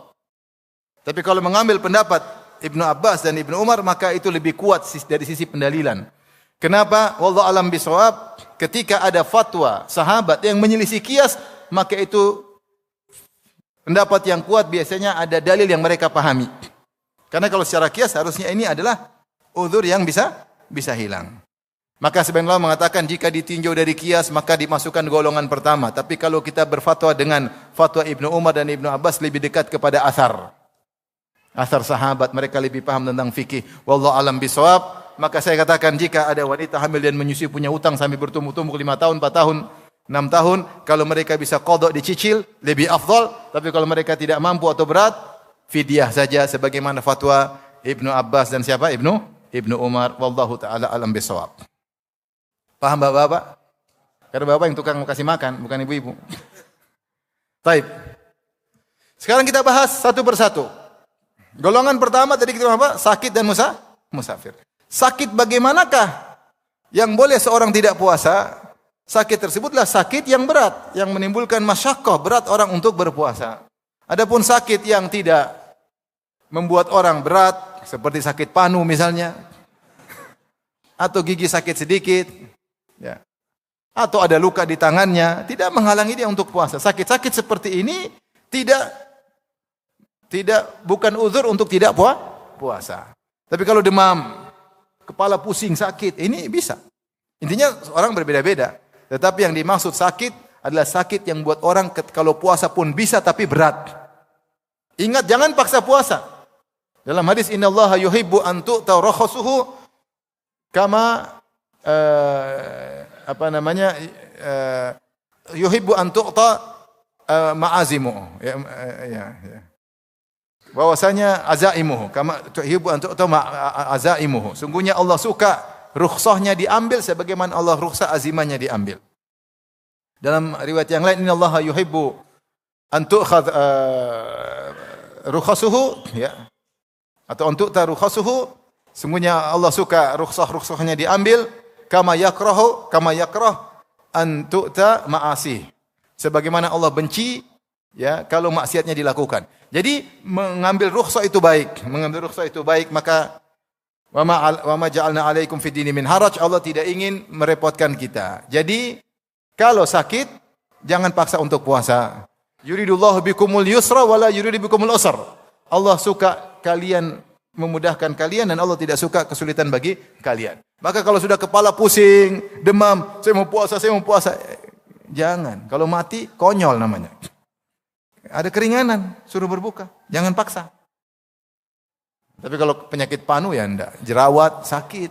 Tapi kalau mengambil pendapat Ibnu Abbas dan Ibnu Umar maka itu lebih kuat dari sisi pendalilan. Kenapa? Wallahu alam bisawab. Ketika ada fatwa sahabat yang menyelisih qiyas, maka itu pendapat yang kuat biasanya ada dalil yang mereka pahami. Karena kalau secara qiyas harusnya ini adalah uzur yang bisa hilang. Maka sebagian ulama mengatakan jika ditinjau dari qiyas maka dimasukkan golongan pertama. Tapi kalau kita berfatwa dengan fatwa Ibnu Umar dan Ibnu Abbas lebih dekat kepada asar sahabat, mereka lebih paham tentang fikih. Wallahu alam bisawab. Maka saya katakan jika ada wanita hamil dan menyusui punya utang sampai bertumpuk-tumpuk 5 tahun, 4 tahun, 6 tahun, kalau mereka bisa qadha dicicil lebih afdal. Tapi kalau mereka tidak mampu atau berat, fidyah saja sebagaimana fatwa Ibnu Abbas dan siapa? Ibnu Umar. Wallahu taala alam bisawab. Paham Bapak-bapak? Karena Bapak yang tukang kasih makan, bukan ibu-ibu. Baik. Sekarang kita bahas satu persatu. Golongan pertama tadi kita apa? Sakit dan musafir. Sakit bagaimanakah yang boleh seorang tidak puasa? Sakit tersebutlah sakit yang berat, yang menimbulkan masyaqqah, berat orang untuk berpuasa. Adapun sakit yang tidak membuat orang berat, seperti sakit panu misalnya, atau gigi sakit sedikit, ya, atau ada luka di tangannya, tidak menghalangi dia untuk puasa. Sakit-sakit seperti ini bukan uzur untuk tidak puasa. Tapi kalau demam, kepala pusing, sakit, ini bisa. Intinya orang berbeda-beda. Tetapi yang dimaksud sakit adalah sakit yang buat orang kalau puasa pun bisa tapi berat. Ingat jangan paksa puasa. Dalam hadis innallaha yuhibbu an tu'ta rakhasuhu kama yuhibbu an tu'ta ma'azimu. Bahwasanya azaimuhu kama tuhibu an tu'ta azaimuhu. Sungguhnya Allah suka rukhsahnya diambil sebagaimana Allah rukhsah azimahnya diambil. Dalam riwayat yang lain innallaha yuhibbu an tu'khadh rukhasuhu ya atau an tu'ta rukhasuhu, sungguhnya Allah suka rukhsahnya diambil kama yakrah an tu'ta ma'asi. Sebagaimana Allah benci ya kalau maksiatnya dilakukan. Jadi mengambil rukhsah itu baik, maka wa ma ja'alna 'alaikum fid dini min haraj, Allah tidak ingin merepotkan kita. Jadi kalau sakit jangan paksa untuk puasa. Yuridullahu bikumul yusra wala yuridu bikumul usra. Allah suka kalian memudahkan kalian dan Allah tidak suka kesulitan bagi kalian. Maka kalau sudah kepala pusing, demam, saya mau puasa, jangan. Kalau mati konyol namanya. Ada keringanan, suruh berbuka. Jangan paksa. Tapi kalau penyakit panu ya enggak. Jerawat, sakit.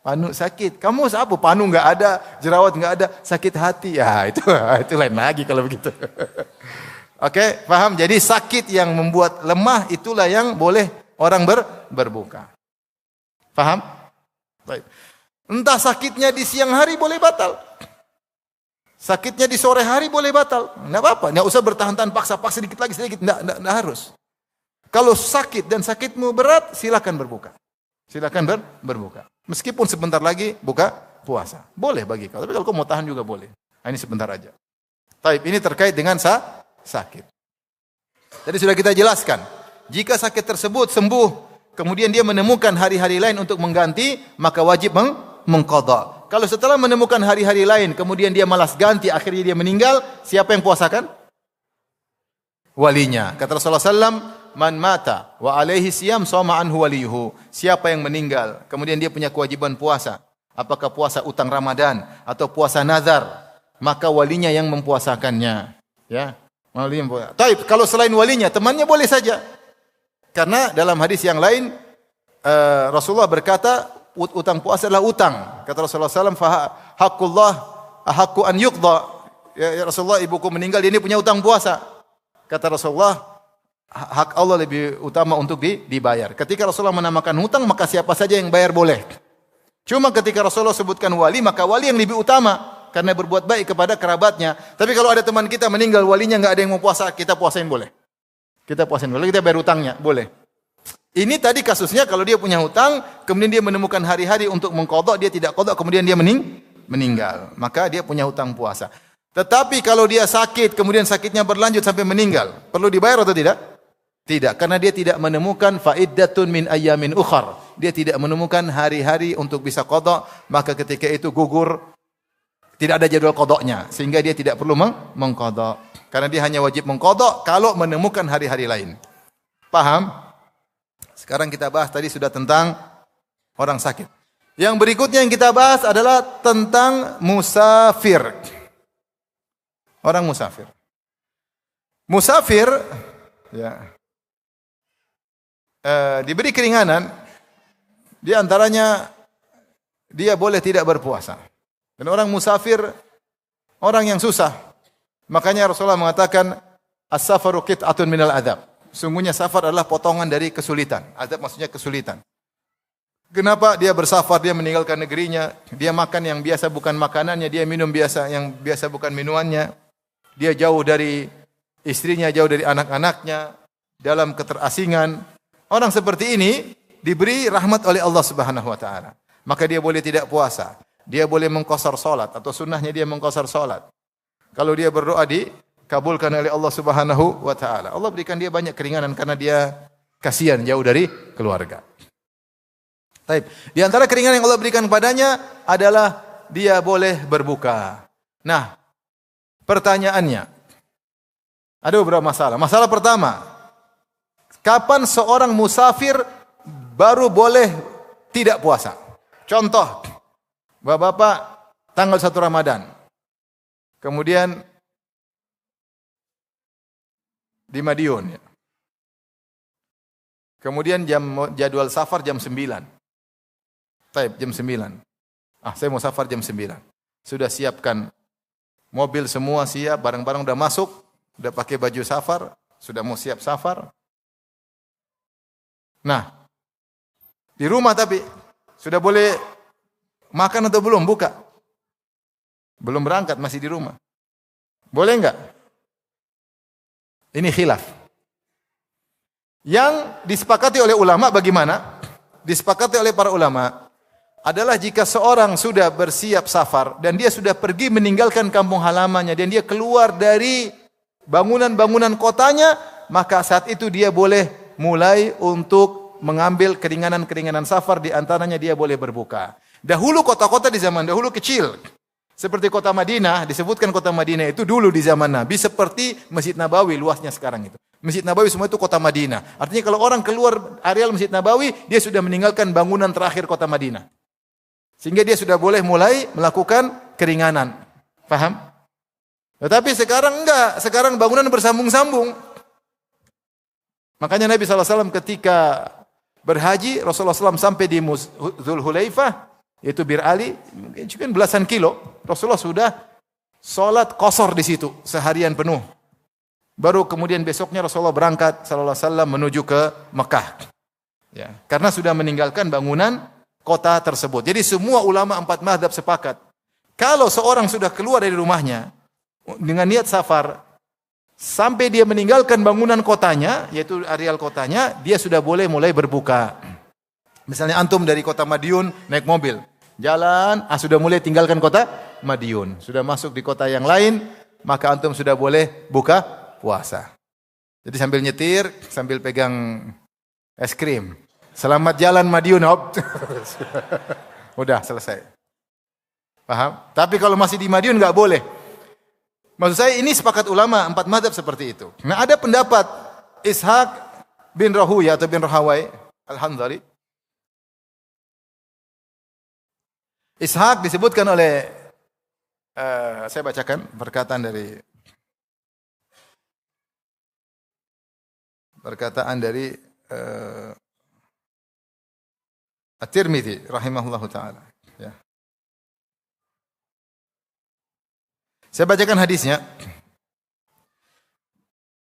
Panu sakit. Kamu apa? Panu enggak ada, jerawat enggak ada, sakit hati. Ya itu lain lagi kalau begitu. Oke, paham? Jadi sakit yang membuat lemah itulah yang boleh orang berbuka. Paham? Baik. Entah sakitnya di siang hari boleh batal. Sakitnya di sore hari boleh batal. Enggak apa-apa, enggak usah bertahan-tahan paksa sedikit lagi enggak harus. Kalau sakit dan sakitmu berat, silakan berbuka. Silakan berbuka. Meskipun sebentar lagi buka puasa. Boleh bagi kau. Tapi kalau kau mau tahan juga boleh. Nah, ini sebentar aja. Taib, ini terkait dengan sakit. Tadi sudah kita jelaskan. Jika sakit tersebut sembuh, kemudian dia menemukan hari-hari lain untuk mengganti, maka wajib mengqadha. Kalau setelah menemukan hari-hari lain, kemudian dia malas ganti, akhirnya dia meninggal, siapa yang puasakan? Walinya. Kata Rasulullah SAW, man mata wa alaihi siyam shoma anhu waliyuhu. Siapa yang meninggal, kemudian dia punya kewajiban puasa. Apakah puasa utang Ramadan atau puasa nazar, maka walinya yang mempuasakannya. Ya, walinya. Taib, kalau selain walinya, temannya boleh saja. Karena dalam hadis yang lain, Rasulullah berkata, utang puasa adalah utang. Kata Rasulullah SAW, haqqullah ahaqqu an yuqda. Ya Rasulullah, ibuku meninggal, dia ini punya utang puasa. Kata Rasulullah, hak Allah lebih utama untuk dibayar. Ketika Rasulullah menamakan hutang, maka siapa saja yang bayar boleh. Cuma ketika Rasulullah sebutkan wali, maka wali yang lebih utama karena berbuat baik kepada kerabatnya. Tapi kalau ada teman kita meninggal, walinya enggak ada yang mau puasa, kita puasain boleh. Kita puasain boleh, kita bayar hutangnya, boleh. Ini tadi kasusnya kalau dia punya hutang, kemudian dia menemukan hari-hari untuk mengqadha, dia tidak qadha, kemudian dia meninggal. Maka dia punya hutang puasa. Tetapi kalau dia sakit, kemudian sakitnya berlanjut sampai meninggal, perlu dibayar atau tidak? Tidak, karena dia tidak menemukan faiddatun min ayyamin ukhar. Dia tidak menemukan hari-hari untuk bisa qadha, maka ketika itu gugur, tidak ada jadwal qadhanya, sehingga dia tidak perlu mengqadha. Karena dia hanya wajib mengqadha kalau menemukan hari-hari lain. Paham? Sekarang kita bahas tadi sudah tentang orang sakit. Yang berikutnya yang kita bahas adalah tentang musafir. Orang musafir. Musafir ya, diberi keringanan, di antaranya dia boleh tidak berpuasa. Dan orang musafir, orang yang susah. Makanya Rasulullah mengatakan, as-safaru qit'atun minal adab. Sungguhnya safar adalah potongan dari kesulitan. Adab maksudnya kesulitan. Kenapa dia bersafar, dia meninggalkan negerinya, dia makan yang biasa bukan makanannya, dia minum biasa yang biasa bukan minumannya. Dia jauh dari istrinya, jauh dari anak-anaknya, dalam keterasingan. Orang seperti ini diberi rahmat oleh Allah Subhanahu wa taala. Maka dia boleh tidak puasa. Dia boleh mengqasar salat atau sunnahnya dia mengqasar salat. Kalau dia berdoa dikabulkan oleh Allah Subhanahu wa taala. Allah berikan dia banyak keringanan karena dia kasihan jauh dari keluarga. Baik. Di antara keringanan yang Allah berikan padanya adalah dia boleh berbuka. Nah, pertanyaannya, ada beberapa masalah. Masalah pertama, kapan seorang musafir baru boleh tidak puasa? Contoh, Bapak-bapak, tanggal 1 Ramadan. Kemudian di Madiun. Ya. Kemudian jadwal safar jam 9. Taib, jam 9. Saya mau safar jam 9. Sudah siapkan mobil semua siap, barang-barang udah masuk, udah pakai baju safar, sudah mau siap safar. Nah, di rumah tapi sudah boleh makan atau belum? Buka. Belum berangkat, masih di rumah. Boleh enggak? Ini khilaf. Yang disepakati oleh ulama bagaimana? Disepakati oleh para ulama adalah jika seorang sudah bersiap safar dan dia sudah pergi meninggalkan kampung halamannya dan dia keluar dari bangunan-bangunan kotanya, maka saat itu dia boleh mulai untuk mengambil keringanan-keringanan safar, di antaranya dia boleh berbuka. Dahulu kota-kota di zaman dahulu kecil. Seperti kota Madinah, disebutkan kota Madinah itu dulu di zaman Nabi seperti Masjid Nabawi luasnya sekarang itu. Masjid Nabawi semua itu kota Madinah. Artinya kalau orang keluar areal Masjid Nabawi, dia sudah meninggalkan bangunan terakhir kota Madinah. Sehingga dia sudah boleh mulai melakukan keringanan. Paham? Tetapi sekarang enggak. Sekarang bangunan bersambung-sambung. Makanya Nabi SAW ketika berhaji, Rasulullah SAW sampai di Dzulhulaifah, yaitu Bir Ali, mungkin belasan kilo. Rasulullah sudah sholat qasar di situ seharian penuh. Baru kemudian besoknya Rasulullah berangkat SAW menuju ke Mekah. Ya, karena sudah meninggalkan bangunan kota tersebut. Jadi semua ulama 4 mazhab sepakat. Kalau seorang sudah keluar dari rumahnya dengan niat safar, sampai dia meninggalkan bangunan kotanya, yaitu areal kotanya, dia sudah boleh mulai berbuka. Misalnya antum dari kota Madiun naik mobil, jalan, sudah mulai tinggalkan kota Madiun, sudah masuk di kota yang lain, maka antum sudah boleh buka puasa. Jadi sambil nyetir, sambil pegang es krim. Selamat jalan Madiun, Ob. Udah selesai. Paham? Tapi kalau masih di Madiun nggak boleh. Maksud saya ini sepakat ulama 4 mazhab seperti itu. Nah ada pendapat Ishaq bin Rahuya atau bin Rahawai Al-Hanzali. Ishaq disebutkan oleh saya bacakan perkataan dari At-Tirmidzi rahimahullahu taala, ya. Saya bacakan hadisnya.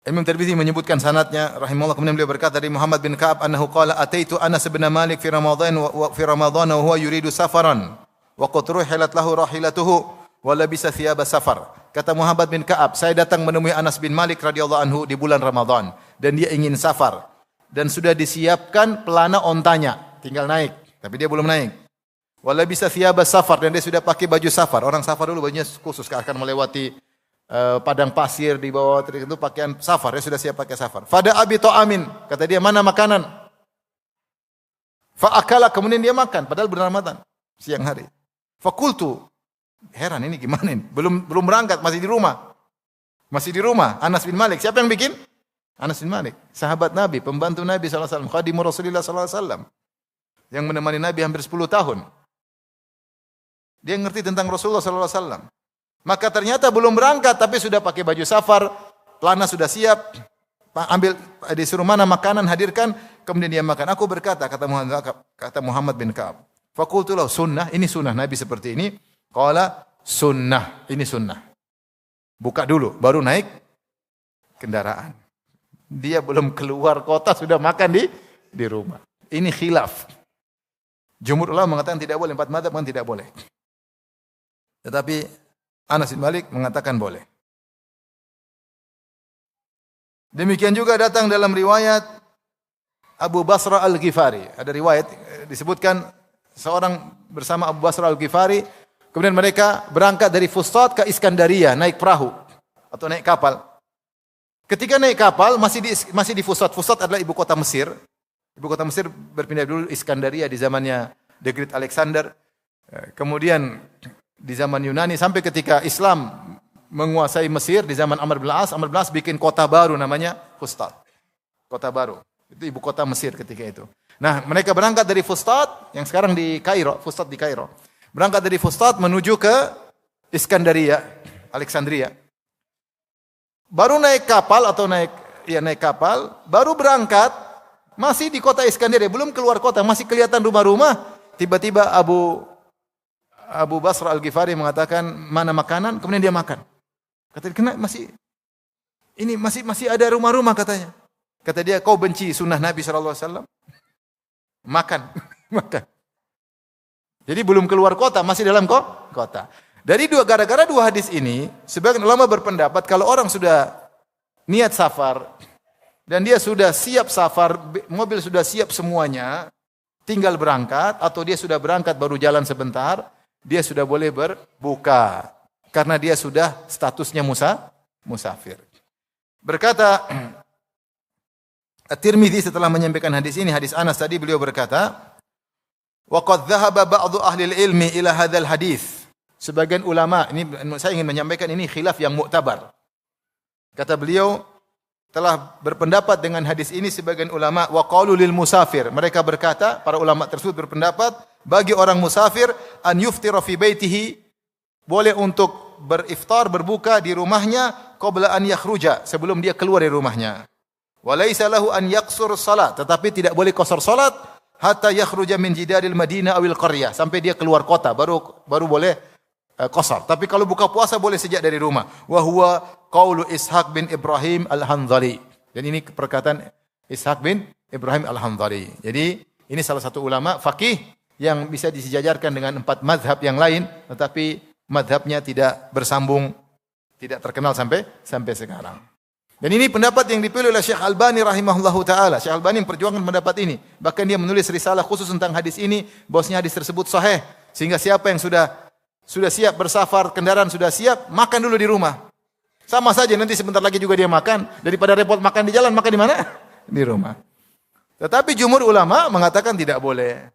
Imam Tirmidzi menyebutkan sanadnya rahimahullah, kemudian beliau berkata dari Muhammad bin Ka'ab annahu qala ataitu Anas bin Malik fi Ramadan wa huwa yuridu safaran wa qad ruhilat lahu rahilatuhu wa labisa thiyaba safar. Kata Muhammad bin Ka'ab, saya datang menemui Anas bin Malik radhiyallahu anhu di bulan Ramadan dan dia ingin safar dan sudah disiapkan pelana ontanya, tinggal naik, tapi dia belum naik. Wala bisa thiyaba safar, dan dia sudah pakai baju safar. Orang safar dulu bajunya khusus, akan melewati padang pasir di bawah itu pakaian safar, dia sudah siap pakai safar. Fada abi ta'amin, kata dia mana makanan? Fa akala, kemudian dia makan padahal bulan Ramadan, siang hari. Fakultu, heran ini gimana ini? Belum berangkat, masih di rumah. Masih di rumah. Anas bin Malik, siapa yang bikin? Anas bin Malik, sahabat Nabi, pembantu Nabi sallallahu alaihi wasallam, khadimur Rasulillah sallallahu alaihi wasallam, yang menemani Nabi hampir 10 tahun. Dia ngerti tentang Rasulullah sallallahu alaihi wasallam. Maka ternyata belum berangkat tapi sudah pakai baju safar, pelana sudah siap, ambil disuruh mana makanan hadirkan, kemudian dia makan. Aku berkata, kata Muhammad bin Ka'ab, faqultu lahu sunnah, ini sunnah Nabi seperti ini. Qala sunnah, ini sunnah. Buka dulu baru naik kendaraan. Dia belum keluar kota sudah makan di rumah. Ini khilaf. Jumhur ulama mengatakan tidak boleh, 4 mazhab mengatakan tidak boleh. Tetapi Anas bin Malik mengatakan boleh. Demikian juga datang dalam riwayat Abu Basra Al-Ghifari. Ada riwayat disebutkan seorang bersama Abu Basra Al-Ghifari, kemudian mereka berangkat dari Fustat ke Iskandaria naik perahu atau naik kapal. Ketika naik kapal masih di Fustat. Fustat adalah ibu kota Mesir. Ibu kota Mesir berpindah dulu Iskandaria di zamannya The Great Alexander. Kemudian di zaman Yunani sampai ketika Islam menguasai Mesir di zaman Amr bin As. Amr bin As bikin kota baru namanya Fustat. Kota baru. Itu ibu kota Mesir ketika itu. Nah, mereka berangkat dari Fustat yang sekarang di Kairo, Fustat di Kairo. Berangkat dari Fustat menuju ke Iskandaria, Alexandria. Baru naik kapal baru berangkat, masih di kota Iskandaria, belum keluar kota, masih kelihatan rumah-rumah. Tiba-tiba Abu Basra Al-Ghifari mengatakan, mana makanan? Kemudian dia makan. Kata dia, masih ada rumah-rumah katanya. Kata dia, kau benci sunnah Nabi SAW? Makan. Jadi belum keluar kota, masih dalam kota. Gara-gara dua hadis ini, sebagian ulama berpendapat kalau orang sudah niat safar dan dia sudah siap safar, mobil sudah siap semuanya, tinggal berangkat atau dia sudah berangkat baru jalan sebentar, dia sudah boleh berbuka karena dia sudah statusnya musafir. Berkata At-Tirmidzi setelah menyampaikan hadis ini, hadis Anas tadi, beliau berkata, wa qad dhahaba ba'du ahli ilmi ila hadzal hadis. Sebagian ulama, ini saya ingin menyampaikan ini khilaf yang muktabar. Kata beliau, telah berpendapat dengan hadis ini sebagian ulama, wa qalu lil musafir. Mereka berkata, para ulama tersebut berpendapat, bagi orang musafir an yuftira fi baitihi, boleh untuk beriftar, berbuka di rumahnya qabla an yakhruja, sebelum dia keluar dari rumahnya. Wa laisa lahu an yaqsur salat, tetapi tidak boleh qasar salat hatta yakhruja min jidaril madinah awil qaryah, sampai dia keluar kota baru boleh qasar. Tapi kalau buka puasa boleh sejak dari rumah. Wa huwa qaulu Ishaq bin Ibrahim Al-Hanzali. Dan ini perkataan Ishaq bin Ibrahim Al-Hanzali. Jadi ini salah satu ulama faqih yang bisa disejajarkan dengan 4 mazhab yang lain, tetapi mazhabnya tidak bersambung, tidak terkenal sampai sekarang. Dan ini pendapat yang dipilih oleh Syekh Albani rahimahullahu taala. Syekh Albani memperjuangkan pendapat ini. Bahkan dia menulis risalah khusus tentang hadis ini, bahwasanya hadis tersebut sahih, sehingga siapa yang sudah siap bersafar, kendaraan sudah siap, makan dulu di rumah. Sama saja nanti sebentar lagi juga dia makan. Daripada repot makan di jalan, makan di mana? Di rumah. Tetapi jumhur ulama mengatakan tidak boleh.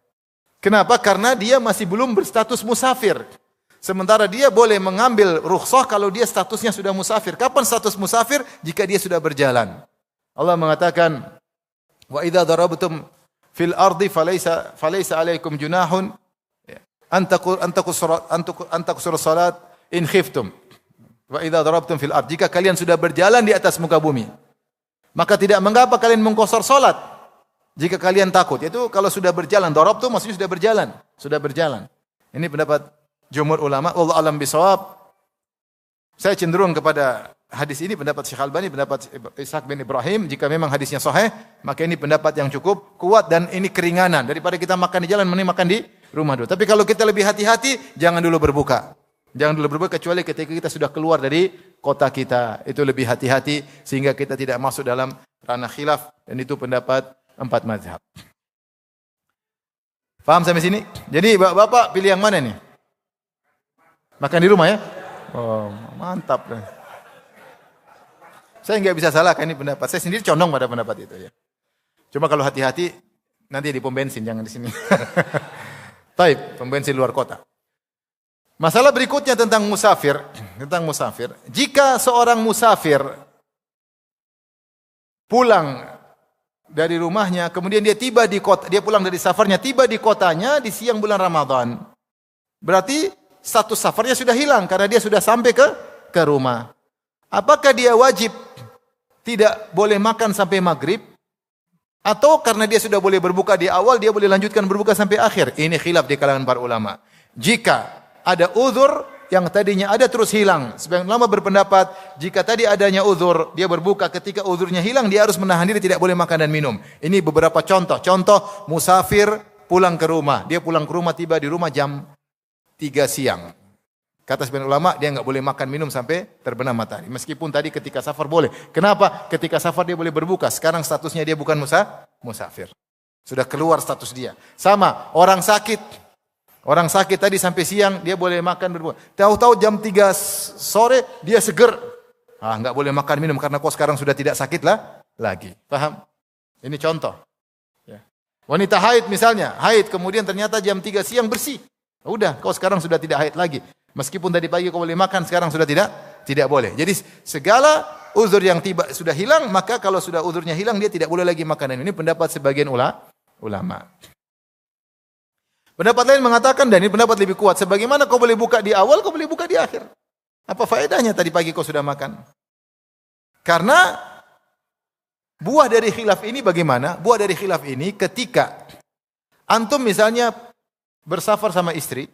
Kenapa? Karena dia masih belum berstatus musafir. Sementara dia boleh mengambil rukhsah kalau dia statusnya sudah musafir. Kapan status musafir? Jika dia sudah berjalan. Allah mengatakan, wa idza darabtum fil ardi falaysa alaikum junahun an taqsuru salat in khiftum. Wa idza darabtum fil ardi, jika kalian sudah berjalan di atas muka bumi, maka tidak mengapa kalian mengqasar salat jika kalian takut. Yaitu kalau sudah berjalan, darabtum maksudnya sudah berjalan. Ini pendapat jumhur ulama, wallahu alam bisawab. Saya cenderung kepada hadis ini pendapat Syekh Albani, pendapat Ishaq bin Ibrahim. Jika memang hadisnya sahih, maka ini pendapat yang cukup kuat dan ini keringanan. Daripada kita makan di jalan, mending makan di rumah dulu. Tapi kalau kita lebih hati-hati, jangan dulu berbuka. Jangan dulu berbuka kecuali ketika kita sudah keluar dari kota kita. Itu lebih hati-hati sehingga kita tidak masuk dalam ranah khilaf. Dan itu pendapat 4 mazhab. Faham sampai sini? Jadi bapak pilih yang mana nih? Makan di rumah ya? Oh, mantap. Saya nggak bisa salahkan ini pendapat. Saya sendiri condong pada pendapat itu ya. Cuma kalau hati-hati nanti di pom bensin, jangan di sini. Taib, pom bensin luar kota. Masalah berikutnya tentang musafir. Jika seorang musafir pulang dari rumahnya, kemudian dia tiba di kota, dia pulang dari safarnya, tiba di kotanya di siang bulan Ramadan. Berarti status safarnya sudah hilang karena dia sudah sampai ke rumah. Apakah dia wajib tidak boleh makan sampai maghrib? Atau karena dia sudah boleh berbuka di awal, dia boleh lanjutkan berbuka sampai akhir? Ini khilaf di kalangan para ulama. Jika ada uzur yang tadinya ada terus hilang, sebagian ulama berpendapat jika tadi adanya uzur, dia berbuka, ketika uzurnya hilang dia harus menahan diri, tidak boleh makan dan minum. Ini beberapa contoh. Contoh, musafir pulang ke rumah. Dia pulang ke rumah, tiba di rumah jam 3 siang. Kata sebagian ulama, dia enggak boleh makan minum sampai terbenam matahari. Meskipun tadi ketika safar boleh. Kenapa? Ketika safar dia boleh berbuka. Sekarang statusnya dia bukan musafir. Sudah keluar status dia. Sama, orang sakit. Orang sakit tadi sampai siang, dia boleh makan berbuka. Tahu-tahu jam 3 sore, dia seger. Enggak boleh makan minum karena kok sekarang sudah tidak sakit lagi. Paham? Ini contoh. Ya. Wanita haid misalnya. Haid, kemudian ternyata jam 3 siang bersih. Udah, kau sekarang sudah tidak haid lagi. Meskipun tadi pagi kau boleh makan, sekarang sudah tidak boleh. Jadi segala uzur yang tiba sudah hilang, maka kalau sudah uzurnya hilang dia tidak boleh lagi makan. Ini pendapat sebagian ulama. Pendapat lain mengatakan, dan ini pendapat lebih kuat, sebagaimana kau boleh buka di awal, kau boleh buka di akhir. Apa faedahnya tadi pagi kau sudah makan? Karena buah dari khilaf ini bagaimana? Buah dari khilaf ini ketika antum misalnya bersafar sama istri,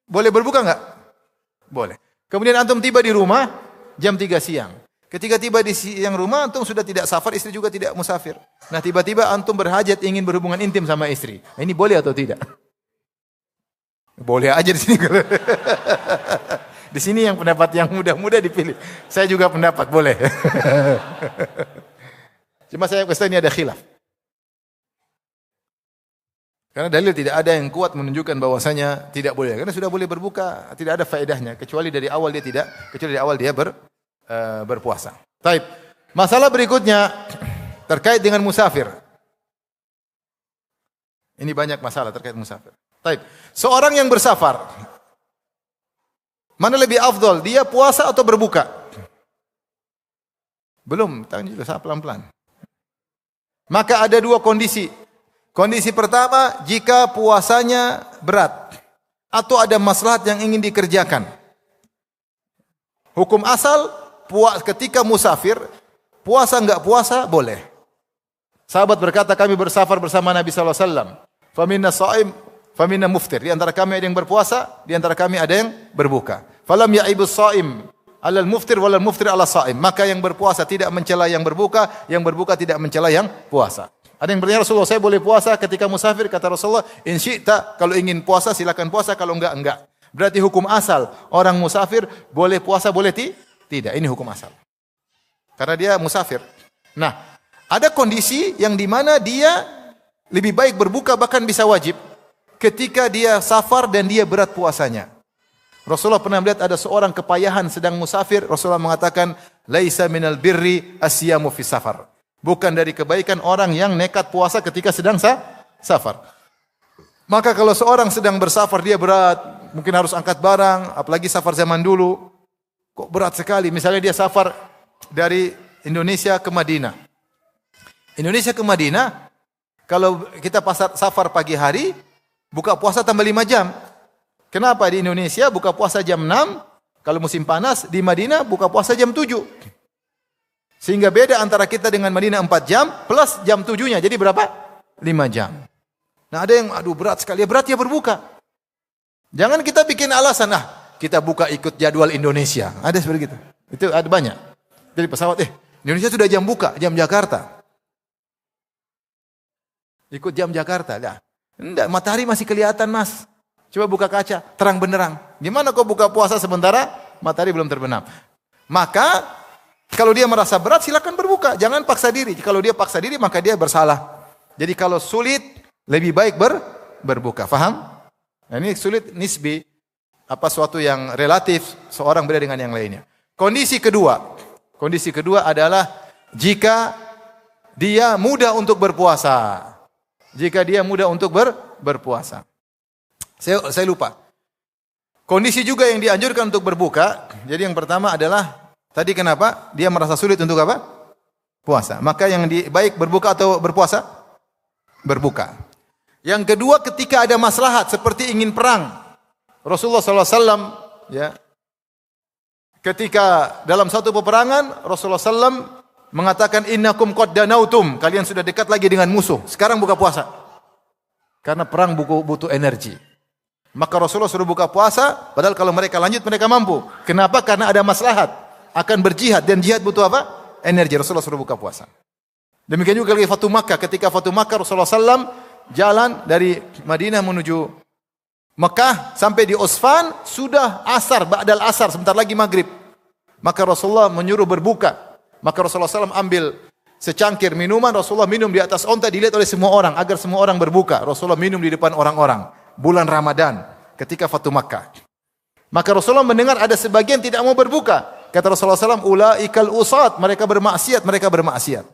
boleh berbuka enggak? Boleh. Kemudian antum tiba di rumah jam 3 siang. Ketika tiba di siang rumah, antum sudah tidak safar, istri juga tidak musafir. Nah, tiba-tiba antum berhajat ingin berhubungan intim sama istri. Nah, ini boleh atau tidak? Boleh aja di sini. Di sini yang pendapat yang mudah-mudah dipilih. Saya juga pendapat boleh. Cuma saya kata ini ada khilaf. Karena dalil tidak ada yang kuat menunjukkan bahwasanya tidak boleh. Karena sudah boleh berbuka, tidak ada faedahnya. Kecuali dari awal dia berpuasa. Taib. Masalah berikutnya terkait dengan musafir. Ini banyak masalah terkait musafir. Taib. Seorang yang bersafar, mana lebih afdol? Dia puasa atau berbuka? Belum, tanya juga pelan-pelan. Maka ada 2 kondisi. Kondisi pertama, jika puasanya berat atau ada maslahat yang ingin dikerjakan. Hukum asal, ketika musafir, puasa enggak puasa boleh. Sahabat berkata, kami bersafar bersama Nabi sallallahu alaihi wasallam. Faminna sha'im, faminna muftir. Di antara kami ada yang berpuasa, di antara kami ada yang berbuka. Falam ya'ibus sha'im alal muftir walal muftir ala sha'im. Maka yang berpuasa tidak mencela yang berbuka tidak mencela yang puasa. Ada yang bertanya, Rasulullah, saya boleh puasa ketika musafir? Kata Rasulullah, in syi'ta, kalau ingin puasa silakan puasa, kalau enggak. Berarti hukum asal, orang musafir boleh puasa, boleh tidak. Ini hukum asal. Karena dia musafir. Nah, ada kondisi yang dimana dia lebih baik berbuka, bahkan bisa wajib, ketika dia safar dan dia berat puasanya. Rasulullah pernah melihat ada seorang kepayahan sedang musafir. Rasulullah mengatakan, "Laisa minal birri asyamu fi safar." Bukan dari kebaikan orang yang nekat puasa ketika sedang safar. Maka kalau seorang sedang bersafar dia berat, mungkin harus angkat barang, apalagi safar zaman dulu. Kok berat sekali? Misalnya dia safar dari Indonesia ke Madinah. Indonesia ke Madinah, kalau kita safar pagi hari, buka puasa tambah 5 jam. Kenapa di Indonesia buka puasa jam 6, kalau musim panas, di Madinah buka puasa jam 7. Sehingga beda antara kita dengan Madinah 4 jam, plus jam 7-nya, jadi berapa? 5 jam. Nah ada yang, aduh berat sekali, ya berat ya berbuka. Jangan kita bikin alasan, kita buka ikut jadwal Indonesia. Ada seperti itu. Itu ada banyak. Jadi pesawat, Indonesia sudah jam buka, jam Jakarta. Ikut jam Jakarta, enggak, matahari masih kelihatan mas. Coba buka kaca, terang benderang. Gimana kau buka puasa sementara matahari belum terbenam? Maka kalau dia merasa berat silakan berbuka, jangan paksa diri. Kalau dia paksa diri maka dia bersalah. Jadi kalau sulit lebih baik berbuka. Faham? Nah, ini sulit nisbi, suatu yang relatif seorang beda dengan yang lainnya. Kondisi kedua adalah jika dia mudah untuk berpuasa. Jika dia mudah untuk berpuasa. Saya lupa. Kondisi juga yang dianjurkan untuk berbuka. Jadi yang pertama adalah tadi kenapa? Dia merasa sulit untuk apa? Puasa. Maka yang baik berbuka atau berpuasa? Berbuka. Yang kedua ketika ada maslahat seperti ingin perang. Rasulullah SAW ya, ketika dalam satu peperangan Rasulullah SAW mengatakan innakum qad danautum, kalian sudah dekat lagi dengan musuh. Sekarang buka puasa. Karena perang butuh energi. Maka Rasulullah suruh buka puasa, padahal kalau mereka lanjut mereka mampu. Kenapa? Karena ada maslahat akan berjihad dan jihad butuh apa? Energi. Rasulullah suruh buka puasa. Demikian juga lagi Fatu Makkah. Ketika Fatu Makkah Rasulullah SAW jalan dari Madinah menuju Mekah sampai di Usfan sudah asar, ba'dal asar, sebentar lagi maghrib. Maka Rasulullah menyuruh berbuka. Maka Rasulullah SAW ambil secangkir minuman, Rasulullah minum di atas onta dilihat oleh semua orang agar semua orang berbuka. Rasulullah minum di depan orang-orang. Bulan Ramadan ketika Fatu Makkah. Maka Rasulullah mendengar ada sebagian tidak mau berbuka. Kata Rasulullah SAW, ulaikal usat, mereka bermaksiat.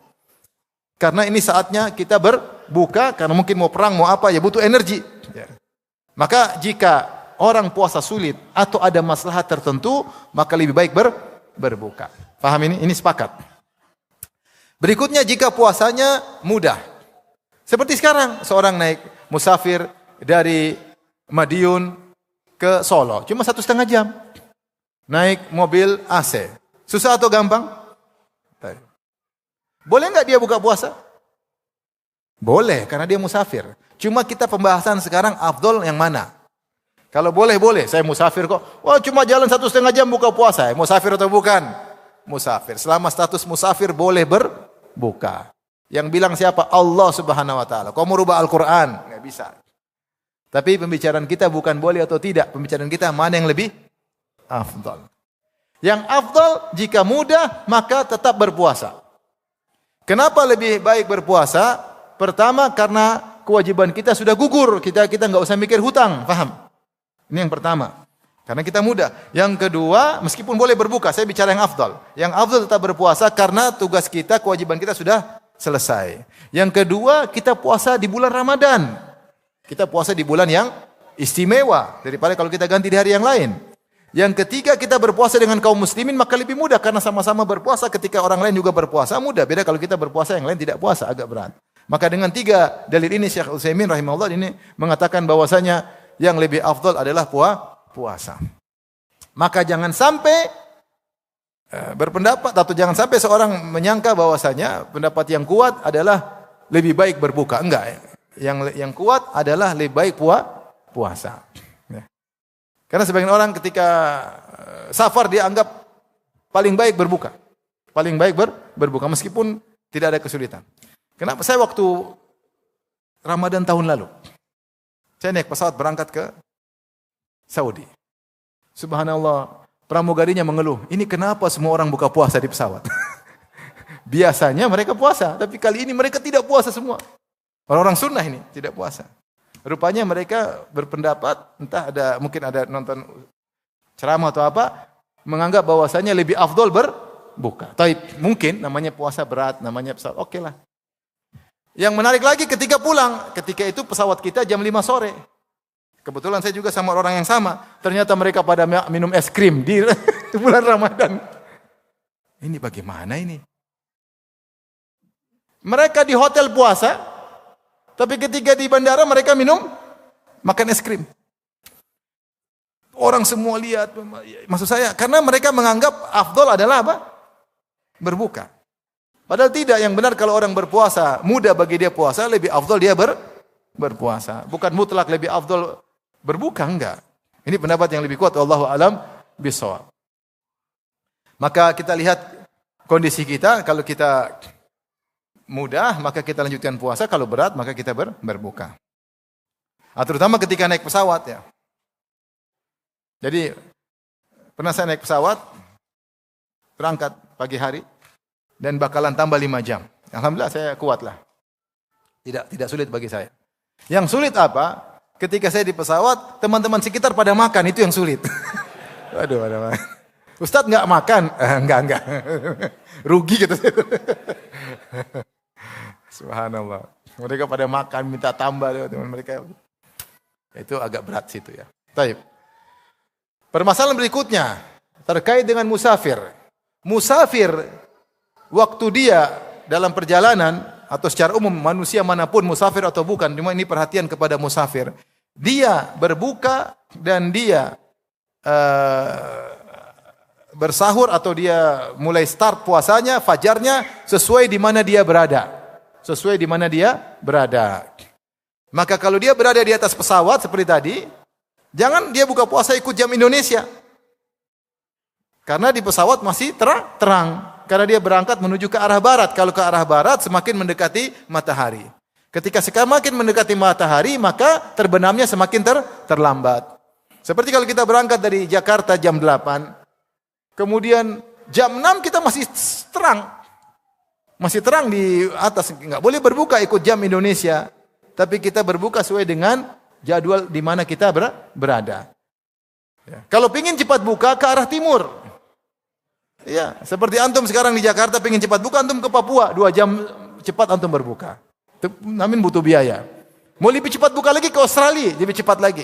Karena ini saatnya kita berbuka, karena mungkin mau perang, mau apa, ya butuh energi. Ya. Maka jika orang puasa sulit atau ada maslahat tertentu, maka lebih baik berbuka. Paham ini? Ini sepakat. Berikutnya jika puasanya mudah. Seperti sekarang, seorang naik musafir dari Madiun ke Solo, cuma 1,5 jam. Naik mobil AC. Susah atau gampang? Boleh nggak dia buka puasa? Boleh, karena dia musafir. Cuma kita pembahasan sekarang afdol yang mana? Kalau boleh, saya musafir kok. Wah, cuma jalan 1,5 jam buka puasa. Musafir atau bukan? Musafir. Selama status musafir boleh berbuka. Yang bilang siapa? Allah Subhanahu wa taala. Kau merubah Al-Qur'an? Nggak bisa. Tapi pembicaraan kita bukan boleh atau tidak. Pembicaraan kita mana yang lebih afdal. Yang afdal jika mudah maka tetap berpuasa. Kenapa lebih baik berpuasa? Pertama karena kewajiban kita sudah gugur. Kita nggak usah mikir hutang. Paham? Ini yang pertama. Karena kita mudah. Yang kedua, meskipun boleh berbuka, saya bicara yang afdal. Yang afdal tetap berpuasa karena tugas kita, kewajiban kita sudah selesai. Yang kedua, kita puasa di bulan Ramadan. Kita puasa di bulan yang istimewa daripada kalau kita ganti di hari yang lain. Yang ketiga, kita berpuasa dengan kaum muslimin maka lebih mudah karena sama-sama berpuasa ketika orang lain juga berpuasa mudah. Beda kalau kita berpuasa yang lain tidak puasa, agak berat. Maka dengan 3 dalil ini Syekh Utsaimin rahimahullah ini mengatakan bahwasanya yang lebih afdal adalah puasa. Maka jangan sampai berpendapat atau jangan sampai seorang menyangka bahwasanya pendapat yang kuat adalah lebih baik berbuka. Enggak. Yang kuat adalah lebih baik puasa. Ya. Karena sebagian orang ketika safar dia anggap paling baik berbuka. Paling baik berbuka meskipun tidak ada kesulitan. Kenapa saya waktu Ramadan tahun lalu saya naik pesawat berangkat ke Saudi. Subhanallah, pramugarinya mengeluh, ini kenapa semua orang buka puasa di pesawat? Biasanya mereka puasa, tapi kali ini mereka tidak puasa semua. Orang-orang sunnah ini tidak puasa. Rupanya mereka berpendapat, entah mungkin ada nonton ceramah atau apa, menganggap bahwasanya lebih afdol berbuka. Tapi mungkin namanya puasa berat, namanya pesawat, oke lah. Yang menarik lagi ketika pulang, ketika itu pesawat kita jam 5 sore. Kebetulan saya juga sama orang yang sama. Ternyata mereka pada minum es krim di bulan Ramadan. Ini bagaimana ini? Mereka di hotel puasa, tapi ketika di bandara mereka makan es krim. Orang semua lihat, maksud saya, karena mereka menganggap afdol adalah apa? Berbuka. Padahal tidak, yang benar kalau orang berpuasa, mudah bagi dia puasa, lebih afdol dia berpuasa. Bukan mutlak lebih afdol berbuka, enggak. Ini pendapat yang lebih kuat, wallahu alam bishawab. Maka kita lihat kondisi kita, kalau kita mudah, maka kita lanjutkan puasa, kalau berat, maka kita berbuka. Terutama ketika naik pesawat ya. Jadi, pernah saya naik pesawat, berangkat pagi hari, dan bakalan tambah 5 jam. Alhamdulillah saya kuat lah. Tidak sulit bagi saya. Yang sulit apa? Ketika saya di pesawat, teman-teman sekitar pada makan, itu yang sulit. Waduh, pada makan. Ustadz nggak makan? Enggak. Rugi gitu. Subhanallah. Mereka pada makan, minta tambah teman mereka. Itu agak berat situ ya. Baik. Permasalahan berikutnya terkait dengan musafir. Musafir waktu dia dalam perjalanan atau secara umum manusia manapun musafir atau bukan, cuma ini perhatian kepada musafir. Dia berbuka dan dia bersahur atau dia mulai start puasanya, fajarnya sesuai di mana dia berada. Sesuai di mana dia berada. Maka kalau dia berada di atas pesawat seperti tadi, jangan dia buka puasa ikut jam Indonesia. Karena di pesawat masih terang. Karena dia berangkat menuju ke arah barat. Kalau ke arah barat semakin mendekati matahari. Ketika semakin mendekati matahari, maka terbenamnya semakin terlambat. Seperti kalau kita berangkat dari Jakarta jam 8, kemudian jam 6 kita masih terang. Masih terang di atas. Enggak boleh berbuka ikut jam Indonesia. Tapi kita berbuka sesuai dengan jadwal di mana kita berada. Ya. Kalau ingin cepat buka ke arah timur. Ya, seperti antum sekarang di Jakarta pengen cepat buka, antum ke Papua 2 jam cepat antum berbuka. Namun butuh biaya. Mau lebih cepat buka lagi ke Australia, lebih cepat lagi.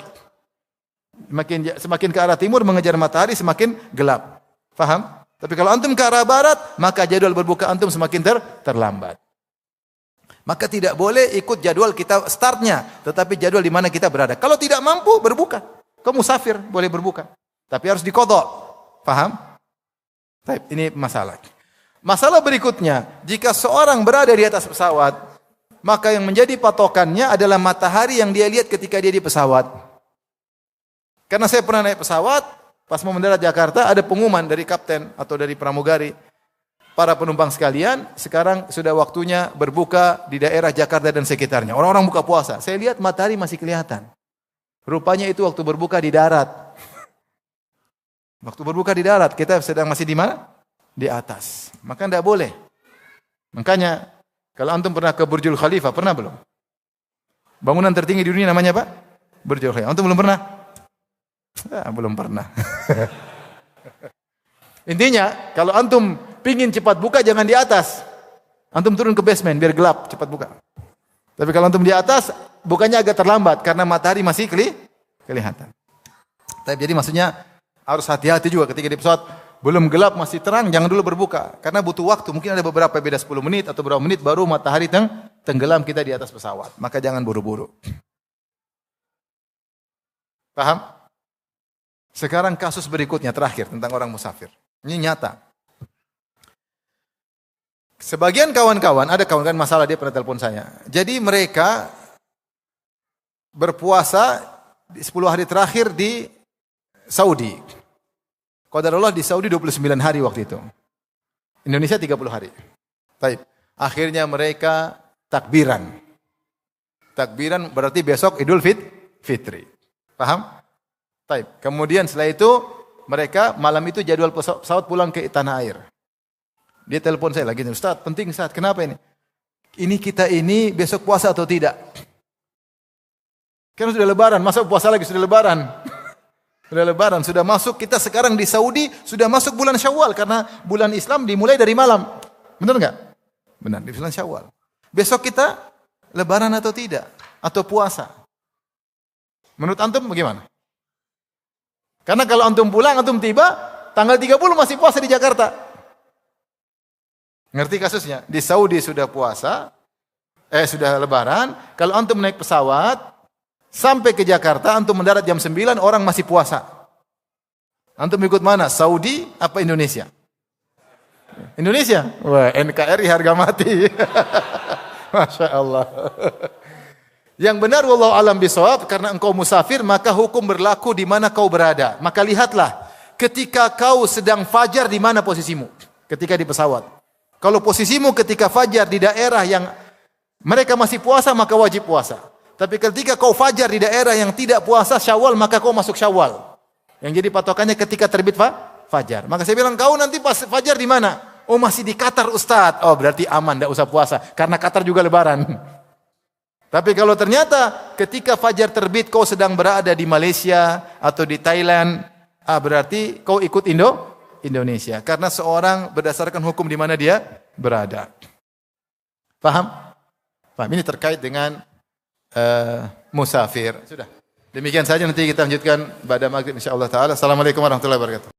Semakin ke arah timur mengejar matahari semakin gelap. Faham? Tapi kalau antum ke arah barat, maka jadwal berbuka antum semakin terlambat. Maka tidak boleh ikut jadwal kita startnya, tetapi jadwal di mana kita berada. Kalau tidak mampu berbuka, kamu musafir boleh berbuka, tapi harus diqadha. Faham? Baik, ini masalah. Masalah berikutnya, jika seorang berada di atas pesawat, maka yang menjadi patokannya adalah matahari yang dia lihat ketika dia di pesawat. Karena saya pernah naik pesawat, pas mau mendarat Jakarta, ada pengumuman dari kapten atau dari pramugari, para penumpang sekalian, sekarang sudah waktunya berbuka di daerah Jakarta dan sekitarnya. Orang-orang buka puasa. Saya lihat matahari masih kelihatan. Rupanya itu waktu berbuka di darat. Waktu berbuka di darat, kita sedang masih di mana? Di atas. Maka tidak boleh. Makanya, kalau antum pernah ke Burjul Khalifah, pernah belum? Bangunan tertinggi di dunia namanya apa? Burjul Khalifah. Antum belum pernah? Belum pernah. Intinya, kalau antum pingin cepat buka, jangan di atas. Antum turun ke basement, biar gelap, cepat buka. Tapi kalau antum di atas, bukanya agak terlambat, karena matahari masih kelihatan. Tapi jadi maksudnya, harus hati-hati juga ketika di pesawat, belum gelap, masih terang, jangan dulu berbuka. Karena butuh waktu, mungkin ada beberapa beda 10 menit, atau beberapa menit, baru matahari tenggelam kita di atas pesawat. Maka jangan buru-buru. Paham? Sekarang kasus berikutnya, terakhir, tentang orang musafir. Ini nyata. Sebagian kawan-kawan, ada kawan-kawan masalah, dia pernah telepon saya. Jadi mereka berpuasa 10 hari terakhir di Saudi. Qadarullah di Saudi 29 hari waktu itu. Indonesia 30 hari. Baik. Akhirnya mereka takbiran. Takbiran berarti besok Idul Fitri. Paham? Baik. Kemudian setelah itu mereka malam itu jadwal pesawat pulang ke tanah air. Dia telepon saya lagi, Ustaz, penting Ustaz, kenapa ini? Ini kita ini besok puasa atau tidak? Kan sudah lebaran, masa puasa lagi sudah lebaran? Sudah lebaran, sudah masuk, kita sekarang di Saudi sudah masuk bulan Syawal karena bulan Islam dimulai dari malam. Benar enggak? Benar, di bulan Syawal. Besok kita lebaran atau tidak? Atau puasa? Menurut antum bagaimana? Karena kalau antum pulang, antum tiba, tanggal 30 masih puasa di Jakarta. Ngerti kasusnya? Di Saudi sudah puasa, sudah lebaran, kalau antum naik pesawat, sampai ke Jakarta, antum mendarat jam 9, orang masih puasa. Antum ikut mana? Saudi apa Indonesia? Indonesia? Wah, NKRI harga mati. Masya Allah. Yang benar, wallahu alam bisawab, karena engkau musafir, maka hukum berlaku di mana kau berada. Maka lihatlah, ketika kau sedang fajar, di mana posisimu? Ketika di pesawat. Kalau posisimu ketika fajar di daerah yang mereka masih puasa, maka wajib puasa. Tapi ketika kau fajar di daerah yang tidak puasa Syawal, maka kau masuk Syawal. Yang jadi patokannya ketika terbit fajar. Maka saya bilang, kau nanti pas fajar di mana? Oh, masih di Qatar, Ustaz. Oh, berarti aman, tidak usah puasa. Karena Qatar juga lebaran. Tapi kalau ternyata ketika fajar terbit kau sedang berada di Malaysia atau di Thailand, berarti kau ikut Indonesia. Karena seorang berdasarkan hukum di mana dia berada. Paham? Paham? Ini terkait dengan musafir. Sudah. Demikian saja, nanti kita lanjutkan pada maghrib insyaallah taala. Assalamualaikum warahmatullahi wabarakatuh.